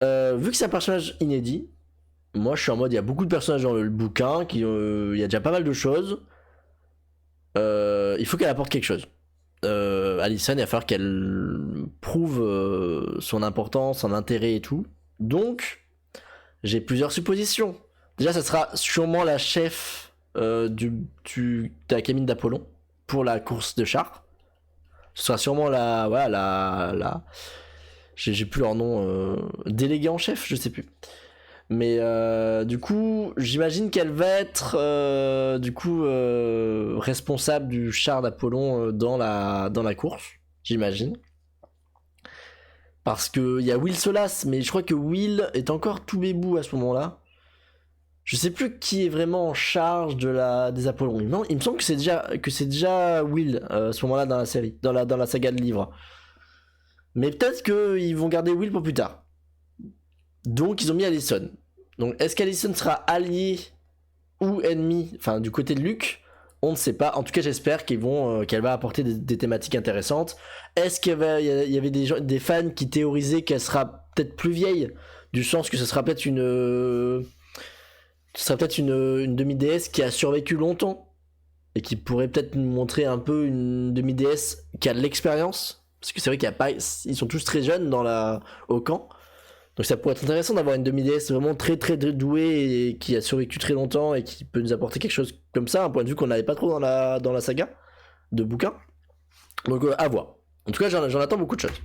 Vu que c'est un personnage inédit, moi je suis en mode il y a beaucoup de personnages dans le bouquin, il y a déjà pas mal de choses. Il faut qu'elle apporte quelque chose. Allison, il va falloir qu'elle prouve son importance, son intérêt et tout. Donc, j'ai plusieurs suppositions. Déjà, ça sera sûrement la chef de la cabine d'Apollon pour la course de chars. Ce sera sûrement la j'ai plus leur nom, délégué en chef, je sais plus. Mais du coup, j'imagine qu'elle va être responsable du char d'Apollon dans la course, j'imagine. Parce que il y a Will Solas, mais je crois que Will est encore tout bébou à ce moment-là. Je sais plus qui est vraiment en charge des Apollons. Non, il me semble que c'est déjà Will à ce moment-là dans la série, dans la saga de livres. Mais peut-être qu'ils vont garder Will pour plus tard. Donc ils ont mis Alicent. Donc est-ce qu'Alicent sera alliée ou ennemie, enfin du côté de Luke? On ne sait pas. En tout cas, j'espère qu'elle va apporter des thématiques intéressantes. Est-ce qu'il y avait des fans qui théorisaient qu'elle sera peut-être plus vieille, du sens que ce sera peut-être une demi-déesse qui a survécu longtemps et qui pourrait peut-être nous montrer un peu une demi-déesse qui a de l'expérience, parce que c'est vrai ils sont tous très jeunes au camp. Donc ça pourrait être intéressant d'avoir une demi-déesse vraiment très très douée et qui a survécu très longtemps et qui peut nous apporter quelque chose comme ça, un point de vue qu'on n'avait pas trop dans la saga de bouquins. Donc à voir. En tout cas, j'en attends beaucoup de choses.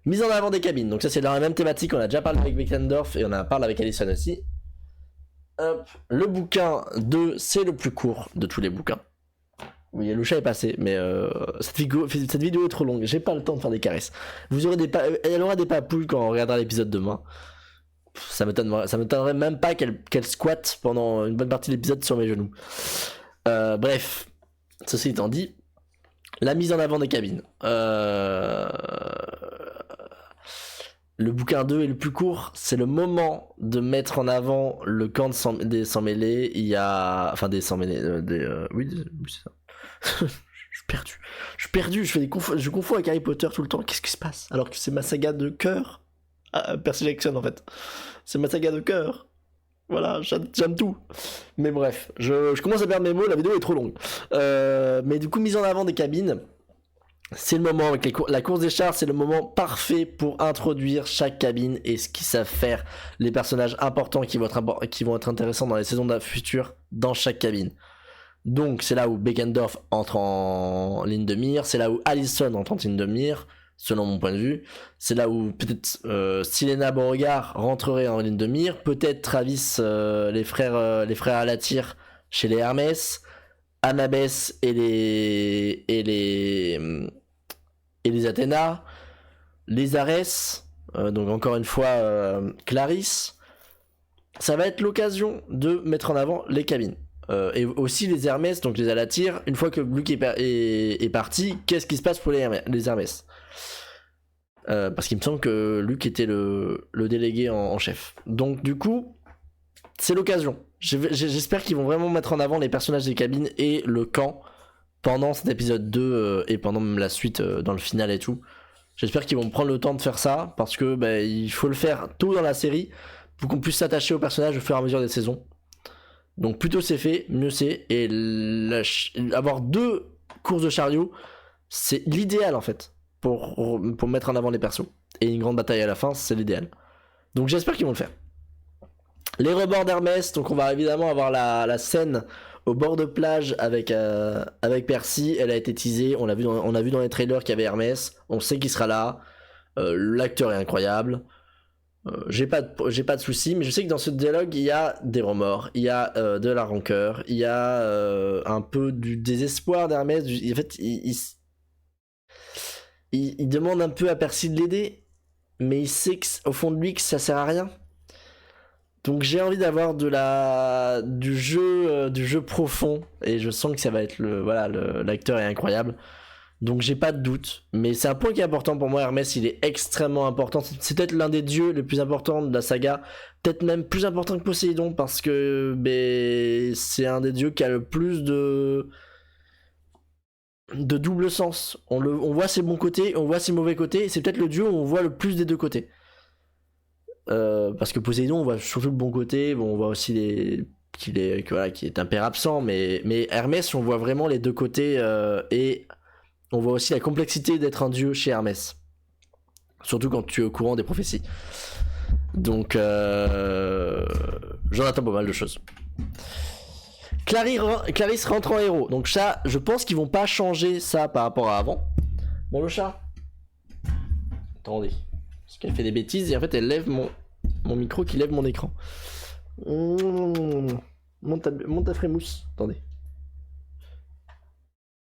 Mise en avant des cabines. Donc ça c'est dans la même thématique, on a déjà parlé avec Beckendorf et on en parlé avec Alicent aussi. Hop. Le bouquin 2, c'est le plus court de tous les bouquins. Oui, le chat est passé, mais cette vidéo est trop longue. J'ai pas le temps de faire des caresses. Elle aura des papouilles quand on regardera l'épisode demain. Ça m'étonnerait même pas qu'elle squatte pendant une bonne partie de l'épisode sur mes genoux. Bref, ceci étant dit, la mise en avant des cabines. Le bouquin 2 est le plus court, c'est le moment de mettre en avant le camp des sans-mêlés. Il y a... Enfin, des sans-mêlés... oui, c'est ça. Je suis perdu, je confonds avec Harry Potter tout le temps. Qu'est-ce qui se passe? Alors que c'est ma saga de cœur. Percy Jackson, en fait. C'est ma saga de cœur. Voilà, j'aime tout. Mais bref, je commence à perdre mes mots, la vidéo est trop longue. Mais du coup, mise en avant des cabines... C'est le moment avec la course des chars, c'est le moment parfait pour introduire chaque cabine et ce qu'ils savent faire, les personnages importants qui vont être intéressants dans les saisons futures dans chaque cabine. Donc c'est là où Beckendorf entre en ligne de mire, c'est là où Alicent entre en ligne de mire, selon mon point de vue. C'est là où peut-être Silena Beauregard rentrerait en ligne de mire, peut-être Travis, les frères Alatyr chez les Hermès, Annabeth et les Athéna, les Arès, donc encore une fois Clarisse. Ça va être l'occasion de mettre en avant les cabines. Et aussi les Hermès, donc les Alatyr. Une fois que Luke est parti, qu'est-ce qui se passe pour les Hermès? Parce qu'il me semble que Luke était le délégué en chef. Donc du coup, c'est l'occasion. J'espère qu'ils vont vraiment mettre en avant les personnages des cabines et le camp pendant cet épisode 2 et pendant même la suite dans le final et tout. J'espère qu'ils vont prendre le temps de faire ça parce que il faut le faire tôt dans la série pour qu'on puisse s'attacher aux personnages au fur et à mesure des saisons. Donc plus tôt c'est fait, mieux c'est. Et avoir 2 courses de chariot, c'est l'idéal en fait pour mettre en avant les persos. Et une grande bataille à la fin, c'est l'idéal. Donc j'espère qu'ils vont le faire. Les rebords d'Hermès, donc on va évidemment avoir la scène au bord de plage avec Percy. Elle a été teasée, on a vu dans les trailers qu'il y avait Hermès, on sait qu'il sera là. L'acteur est incroyable. J'ai pas de soucis, mais je sais que dans ce dialogue il y a des remords, il y a de la rancœur, il y a un peu du désespoir d'Hermès. En fait, il demande un peu à Percy de l'aider, mais il sait au fond de lui que ça sert à rien. Donc j'ai envie d'avoir du jeu profond, et je sens que ça va être l'acteur est incroyable. Donc j'ai pas de doute, mais c'est un point qui est important pour moi. Hermès, il est extrêmement important. C'est peut-être l'un des dieux les plus importants de la saga, peut-être même plus important que Poséidon, parce que c'est un des dieux qui a le plus de double sens. On voit ses bons côtés, on voit ses mauvais côtés, et c'est peut-être le dieu où on voit le plus des deux côtés. Parce que Poséidon, on voit surtout le bon côté, on voit aussi qu'il est un père absent, mais Hermès, on voit vraiment les deux côtés, et on voit aussi la complexité d'être un dieu chez Hermès. Surtout quand tu es au courant des prophéties. Donc, j'en attends pas mal de choses. Clarisse rentre en héros. Donc ça, je pense qu'ils vont pas changer ça par rapport à avant. Bon, le chat. Attendez. Parce qu'elle fait des bêtises et en fait elle lève mon micro qui lève mon écran. Monte ta frémousse. Attendez.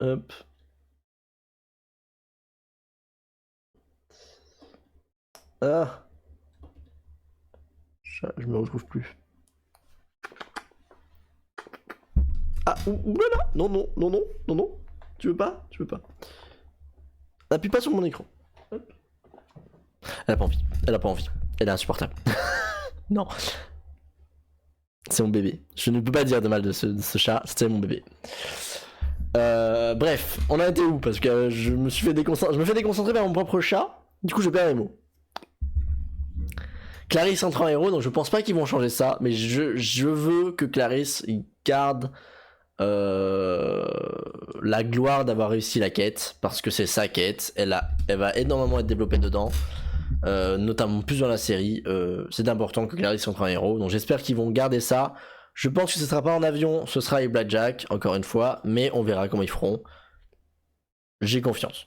Hop. Ah. Je me retrouve plus. Ah, oulala. Non, non, non, non, non, non. Tu veux pas? Tu veux pas. Appuie pas sur mon écran. Hop. Elle a pas envie. Elle a pas envie. Elle est insupportable. Non. C'est mon bébé. Je ne peux pas dire de mal de ce chat. C'était mon bébé. Bref, on a été où? Parce que je me fais déconcentrer vers mon propre chat. Du coup, je perds les mots. Clarisse entre en héros, donc je pense pas qu'ils vont changer ça. Mais je veux que Clarisse garde la gloire d'avoir réussi la quête. Parce que c'est sa quête. Elle va énormément être développée dedans. Notamment plus dans la série. C'est important que Clarisse entre en héros. Donc j'espère qu'ils vont garder ça. Je pense que ce sera pas en avion, ce sera avec Blackjack, encore une fois, mais on verra comment ils feront. J'ai confiance.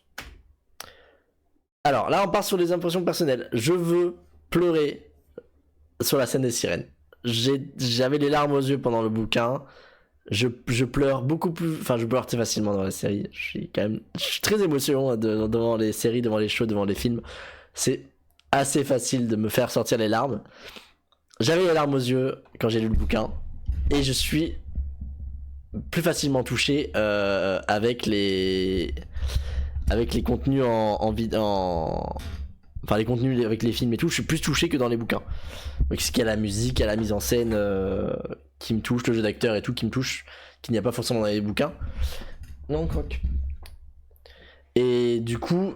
Alors là, on part sur les impressions personnelles. Je veux pleurer sur la scène des sirènes. J'avais les larmes aux yeux pendant le bouquin. Je pleure beaucoup plus. Enfin, je pleure très facilement dans la série. Je suis très émotionnel devant les séries, devant les shows, devant les films. C'est assez facile de me faire sortir les larmes. J'avais les larmes aux yeux quand j'ai lu le bouquin. Et je suis plus facilement touché avec les contenus enfin les contenus avec les films et tout. Je suis plus touché que dans les bouquins. Donc ce qu'il y a la musique, il y a la mise en scène qui me touche, le jeu d'acteur et tout qui me touche, qu'il n'y a pas forcément dans les bouquins. Non, croque. Et du coup,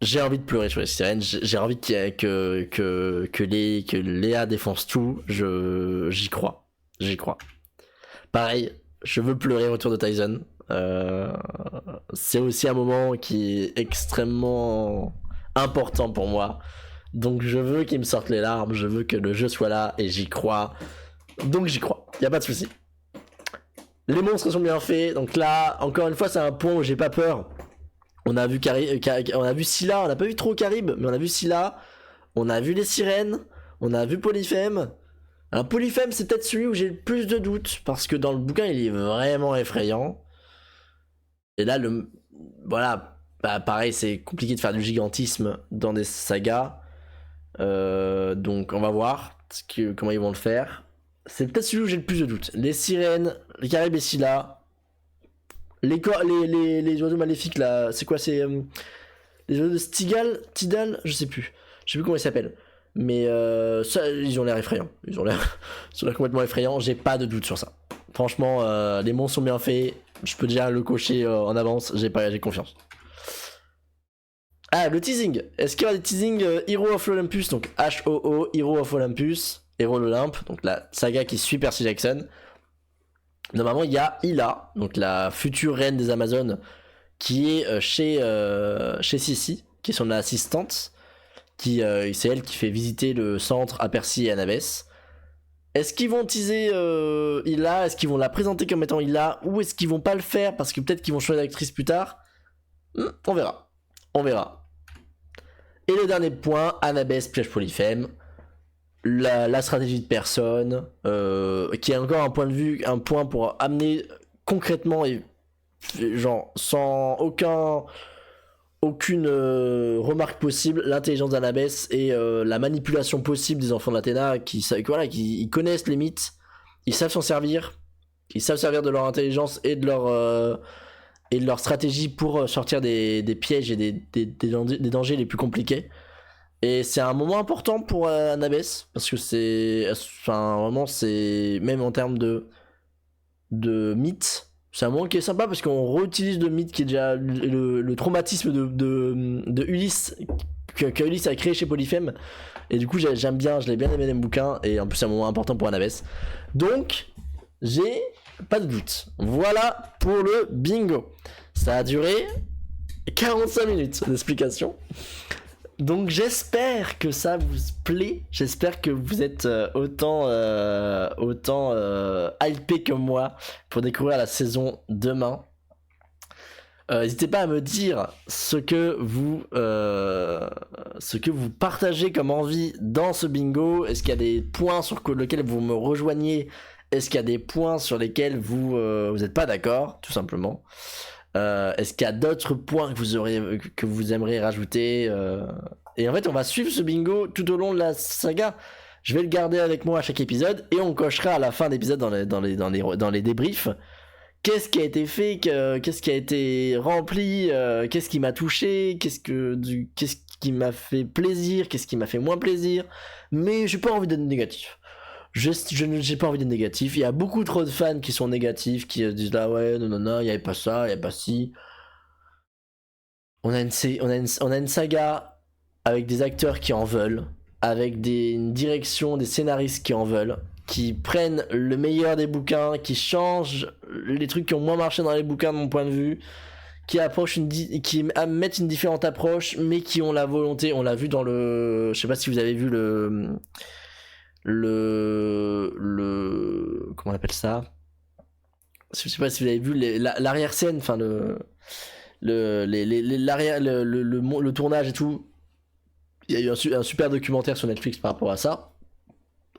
j'ai envie de pleurer sur les sirènes. J'ai envie que Léa défonce tout. J'y crois. J'y crois. Pareil, je veux pleurer autour de Tyson. C'est aussi un moment qui est extrêmement important pour moi. Donc je veux qu'il me sorte les larmes, je veux que le jeu soit là et j'y crois. Donc j'y crois, y a pas de souci. Les monstres sont bien faits, donc là, encore une fois, c'est un point où j'ai pas peur. On a vu on a vu Scylla, on n'a pas vu trop Charybde, mais on a vu Scylla, on a vu les sirènes, on a vu Polyphème. Alors Polyphème, c'est peut-être celui où j'ai le plus de doutes, parce que dans le bouquin, il est vraiment effrayant. Et là, voilà, bah, pareil, c'est compliqué de faire du gigantisme dans des sagas. Donc on va voir comment ils vont le faire. C'est peut-être celui où j'ai le plus de doutes. Les sirènes, les Charybde et Scylla, les oiseaux maléfiques là, c'est quoi? C'est les oiseaux de Tidal, je sais plus comment ils s'appellent. Mais ça, ils ont l'air effrayants. Ils ont l'air complètement effrayants. J'ai pas de doute sur ça. Franchement, les monstres sont bien faits. Je peux déjà le cocher en avance. J'ai confiance. Ah, le teasing. Est-ce qu'il y aura des teasings Hero of Olympus, donc HOO, Hero of Olympus, Héros de l'Olympe, donc la saga qui suit Percy Jackson. Normalement, il y a Hyla, donc la future reine des Amazones, qui est chez Sissi, qui est son assistante. C'est elle qui fait visiter le centre à Percy et Annabeth. Est-ce qu'ils vont teaser Hyla? Est-ce qu'ils vont la présenter comme étant Hyla? Ou est-ce qu'ils vont pas le faire parce que peut-être qu'ils vont changer d'actrice plus tard? On verra. On verra. Et le dernier point, Annabeth piège Polyphème. La stratégie de personne, qui est encore un point pour amener concrètement et genre sans aucune remarque possible l'intelligence d'Annabeth et la manipulation possible des enfants d'Athéna qui connaissent les mythes, ils savent s'en servir, ils savent servir de leur intelligence et de leur stratégie pour sortir des pièges et des dangers les plus compliqués. Et c'est un moment important pour Annabeth parce que vraiment c'est même en termes de mythe, c'est un moment qui est sympa parce qu'on réutilise le mythe qui est déjà le traumatisme de Ulysse que Ulysse a créé chez Polyphème. Et du coup j'aime bien, je l'ai bien aimé dans le bouquin et en plus c'est un moment important pour Annabeth. Donc j'ai pas de doute. Voilà pour le bingo. Ça a duré 45 minutes d'explication. Donc j'espère que ça vous plaît, j'espère que vous êtes autant hypé que moi pour découvrir la saison demain. N'hésitez pas à me dire ce que vous partagez comme envie dans ce bingo. Est-ce qu'il y a des points sur lesquels vous me rejoignez? Est-ce qu'il y a des points sur lesquels vous n'êtes pas d'accord, tout simplement? Est-ce qu'il y a d'autres points que vous aimeriez rajouter Et en fait, on va suivre ce bingo tout au long de la saga. Je vais le garder avec moi à chaque épisode et on cochera à la fin d'épisode dans les débriefs. Qu'est-ce qui a été fait, qu'est-ce qui a été rempli, qu'est-ce qui m'a touché, qu'est-ce qui m'a fait plaisir, qu'est-ce qui m'a fait moins plaisir. Mais j'ai pas envie d'être négatif. J'ai pas envie d'être négatif. Il y a beaucoup trop de fans qui sont négatifs, qui disent ah ouais, non, il y avait pas ça, il y avait pas ci. On a une saga avec des acteurs qui en veulent, avec une direction, des scénaristes qui en veulent, qui prennent le meilleur des bouquins, qui changent les trucs qui ont moins marché dans les bouquins de mon point de vue, qui mettent une différente approche, mais qui ont la volonté. On l'a vu dans je sais pas si vous avez vu comment on appelle ça, je sais pas si vous avez vu l'arrière-scène, enfin le tournage et tout. Il y a eu un super documentaire sur Netflix par rapport à ça.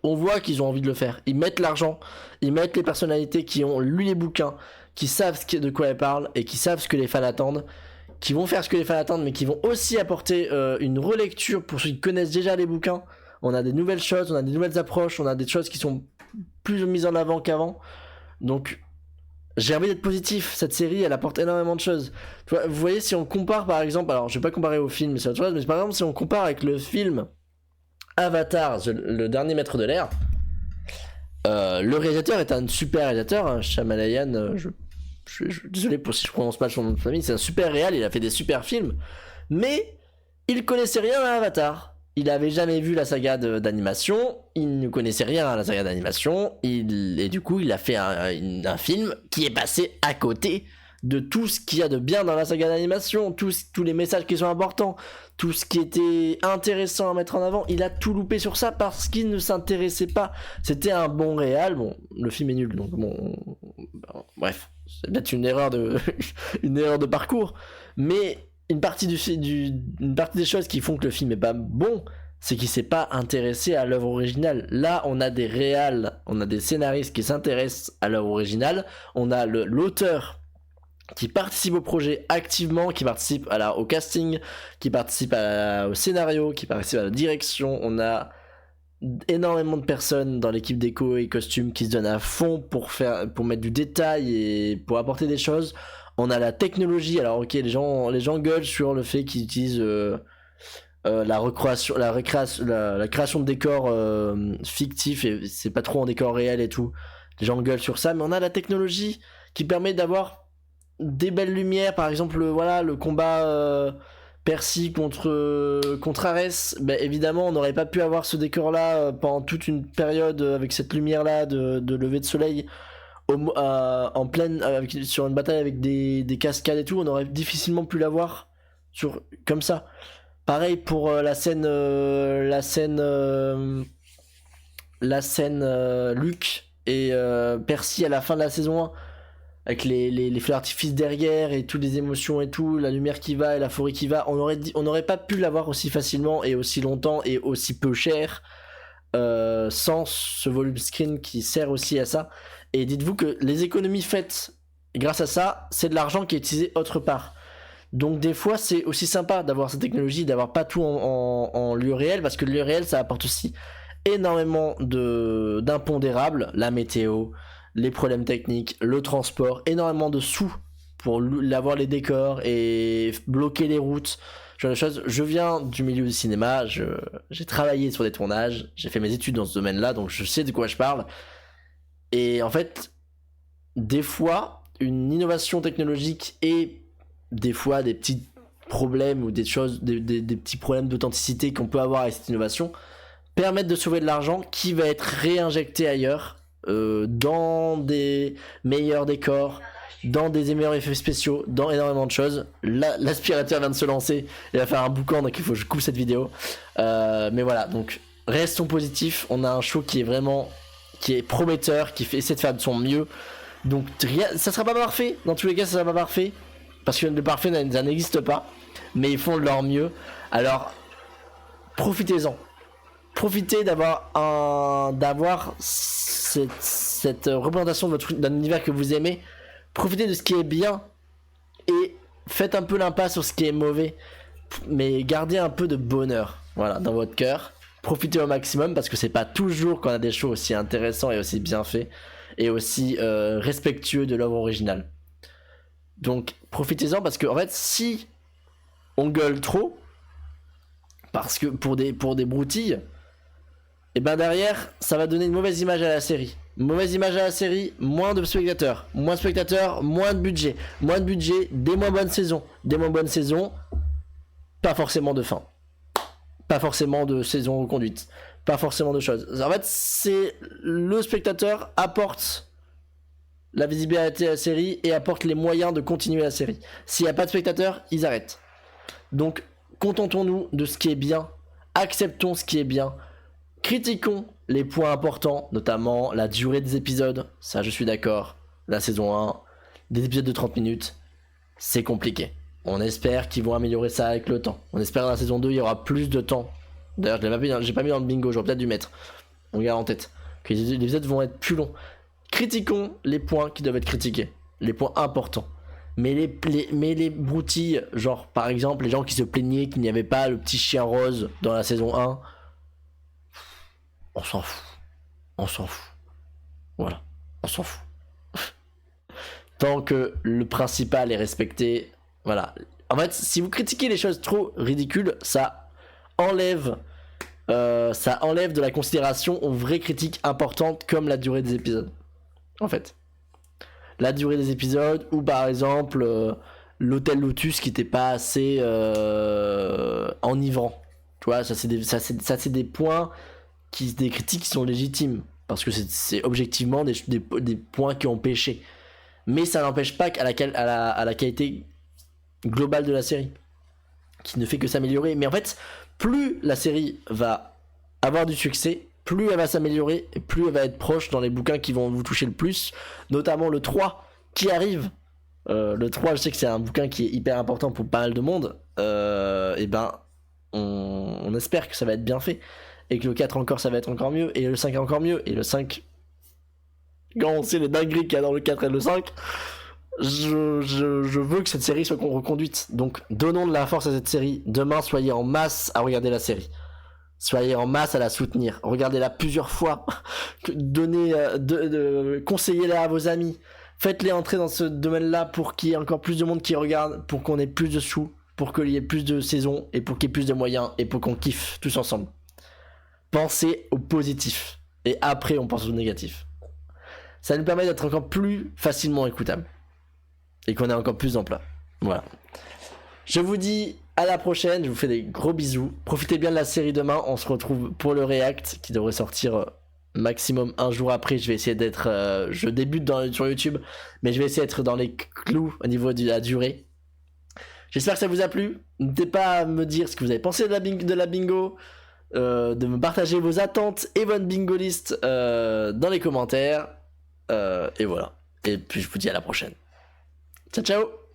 On voit qu'ils ont envie de le faire. Ils mettent l'argent, ils mettent les personnalités qui ont lu les bouquins, qui savent de quoi elles parlent et qui savent ce que les fans attendent, qui vont faire ce que les fans attendent, mais qui vont aussi apporter une relecture pour ceux qui connaissent déjà les bouquins. On a des nouvelles choses, on a des nouvelles approches, on a des choses qui sont plus mises en avant qu'avant. Donc, j'ai envie d'être positif. Cette série, elle apporte énormément de choses. Vous voyez, si on compare par exemple, alors je vais pas comparer au film, c'est autre chose, mais par exemple, si on compare avec le film Avatar, le dernier maître de l'air, le réalisateur est un super réalisateur, hein, Shyamalan, je suis désolé pour si je prononce mal son nom de famille, c'est un super réal, il a fait des super films, mais il connaissait rien à Avatar. Il avait jamais vu la saga d'animation, il ne connaissait rien à la saga d'animation, et du coup il a fait un film qui est passé à côté de tout ce qu'il y a de bien dans la saga d'animation, tous les messages qui sont importants, tout ce qui était intéressant à mettre en avant. Il a tout loupé sur ça parce qu'il ne s'intéressait pas. C'était un bon réal, bon, le film est nul, donc bon, bref, c'est peut-être une erreur de parcours, mais une partie des choses qui font que le film est pas bon, c'est qu'il s'est pas intéressé à l'œuvre originale. Là, on a des réals, on a des scénaristes qui s'intéressent à l'œuvre originale, on a l'auteur qui participe au projet activement, qui participe au casting, qui participe au scénario, qui participe à la direction. On a énormément de personnes dans l'équipe déco et costumes qui se donnent à fond pour mettre du détail et pour apporter des choses. On a la technologie, alors ok, les gens gueulent sur le fait qu'ils utilisent la création de décors fictifs et c'est pas trop en décor réel et tout. Les gens gueulent sur ça, mais on a la technologie qui permet d'avoir des belles lumières, par exemple le combat Percy contre Arès. Ben, évidemment, on n'aurait pas pu avoir ce décor là pendant toute une période avec cette lumière là de lever de soleil. En pleine sur une bataille avec des cascades et tout, on aurait difficilement pu l'avoir comme ça. Pareil pour la scène Luke et Percy à la fin de la saison 1 avec les feux d'artifice derrière et toutes les émotions et tout, la lumière qui va et la forêt qui va. On n'aurait pas pu l'avoir aussi facilement et aussi longtemps et aussi peu cher sans ce volume screen qui sert aussi à ça. Et dites-vous que les économies faites grâce à ça, c'est de l'argent qui est utilisé autre part. Donc des fois, c'est aussi sympa d'avoir cette technologie, d'avoir pas tout en lieu réel, parce que le lieu réel, ça apporte aussi énormément d'impondérables, la météo, les problèmes techniques, le transport, énormément de sous pour avoir les décors et bloquer les routes, ce genre de choses. Je viens du milieu du cinéma, j'ai travaillé sur des tournages, j'ai fait mes études dans ce domaine-là, donc je sais de quoi je parle. Et en fait, des fois, une innovation technologique et des fois des petits problèmes ou des petits problèmes d'authenticité qu'on peut avoir avec cette innovation permettent de sauver de l'argent qui va être réinjecté ailleurs, dans des meilleurs décors, dans des meilleurs effets spéciaux, dans énormément de choses. L'aspirateur vient de se lancer, il va faire un boucan, donc il faut que je coupe cette vidéo. Mais voilà, donc restons positifs, on a un show qui est prometteur, qui essaie de faire de son mieux. Donc ça sera pas parfait, dans tous les cas ça sera pas parfait, parce que le parfait ça n'existe pas, mais ils font de leur mieux. Alors profitez-en, profitez d'avoir cette représentation d'un univers que vous aimez, profitez de ce qui est bien et faites un peu l'impasse sur ce qui est mauvais, mais gardez un peu de bonheur, voilà, dans votre cœur. Profitez au maximum parce que c'est pas toujours qu'on a des shows aussi intéressants et aussi bien faits et aussi respectueux de l'œuvre originale. Donc profitez-en parce que en fait si on gueule trop parce que pour des broutilles, et ben derrière ça va donner une mauvaise image à la série. Mauvaise image à la série, moins de spectateurs, moins de budget, des moins bonnes saisons, pas forcément de fin. Pas forcément de saison reconduite, pas forcément de choses. En fait, c'est le spectateur apporte la visibilité à la série et apporte les moyens de continuer la série. S'il n'y a pas de spectateurs, ils arrêtent. Donc, contentons-nous de ce qui est bien, acceptons ce qui est bien, critiquons les points importants, notamment la durée des épisodes, ça je suis d'accord, la saison 1, des épisodes de 30 minutes, c'est compliqué. On espère qu'ils vont améliorer ça avec le temps. On espère que dans la saison 2, il y aura plus de temps. D'ailleurs, j'ai pas mis dans le bingo, j'aurais peut-être dû mettre. On garde en tête que les épisodes vont être plus longs. Critiquons les points qui doivent être critiqués, les points importants. Mais les broutilles, genre par exemple les gens qui se plaignaient qu'il n'y avait pas le petit chien rose dans la saison 1, on s'en fout. Voilà, on s'en fout. Tant que le principal est respecté. Voilà. En fait, si vous critiquez les choses trop ridicules, ça enlève de la considération aux vraies critiques importantes comme la durée des épisodes. En fait. La durée des épisodes ou par exemple l'Hôtel Lotus qui n'était pas assez enivrant. Tu vois, ça c'est des points, des critiques qui sont légitimes. Parce que c'est objectivement des points qui ont péché. Mais ça n'empêche pas à la qualité globale de la série, qui ne fait que s'améliorer. Mais en fait, plus la série va avoir du succès, plus elle va s'améliorer, et plus elle va être proche dans les bouquins qui vont vous toucher le plus, notamment le 3 qui arrive. Le 3, je sais que c'est un bouquin qui est hyper important pour pas mal de monde. Et ben, on espère que ça va être bien fait, et que le 4 encore, ça va être encore mieux, et le 5 encore mieux, et le 5, quand on sait les dingueries qu'il y a dans le 4 et le 5, je veux que cette série soit reconduite. Donc donnons de la force à cette série. Demain, soyez en masse à regarder la série. Soyez en masse à la soutenir. Regardez-la plusieurs fois. Conseillez-la à vos amis. Faites-les entrer dans ce domaine-là pour qu'il y ait encore plus de monde qui regarde, pour qu'on ait plus de sous, pour qu'il y ait plus de saisons, et pour qu'il y ait plus de moyens, et pour qu'on kiffe tous ensemble. Pensez au positif. Et après, on pense au négatif. Ça nous permet d'être encore plus facilement écoutable. Et qu'on ait encore plus d'emploi. Voilà. Je vous dis à la prochaine. Je vous fais des gros bisous. Profitez bien de la série demain. On se retrouve pour le react qui devrait sortir maximum un jour après. Je vais essayer d'être... je débute sur YouTube. Mais je vais essayer d'être dans les clous au niveau de la durée. J'espère que ça vous a plu. N'hésitez pas à me dire ce que vous avez pensé de la bingo. De me partager vos attentes et votre bingo list dans les commentaires. Et voilà. Et puis je vous dis à la prochaine. Ciao ciao.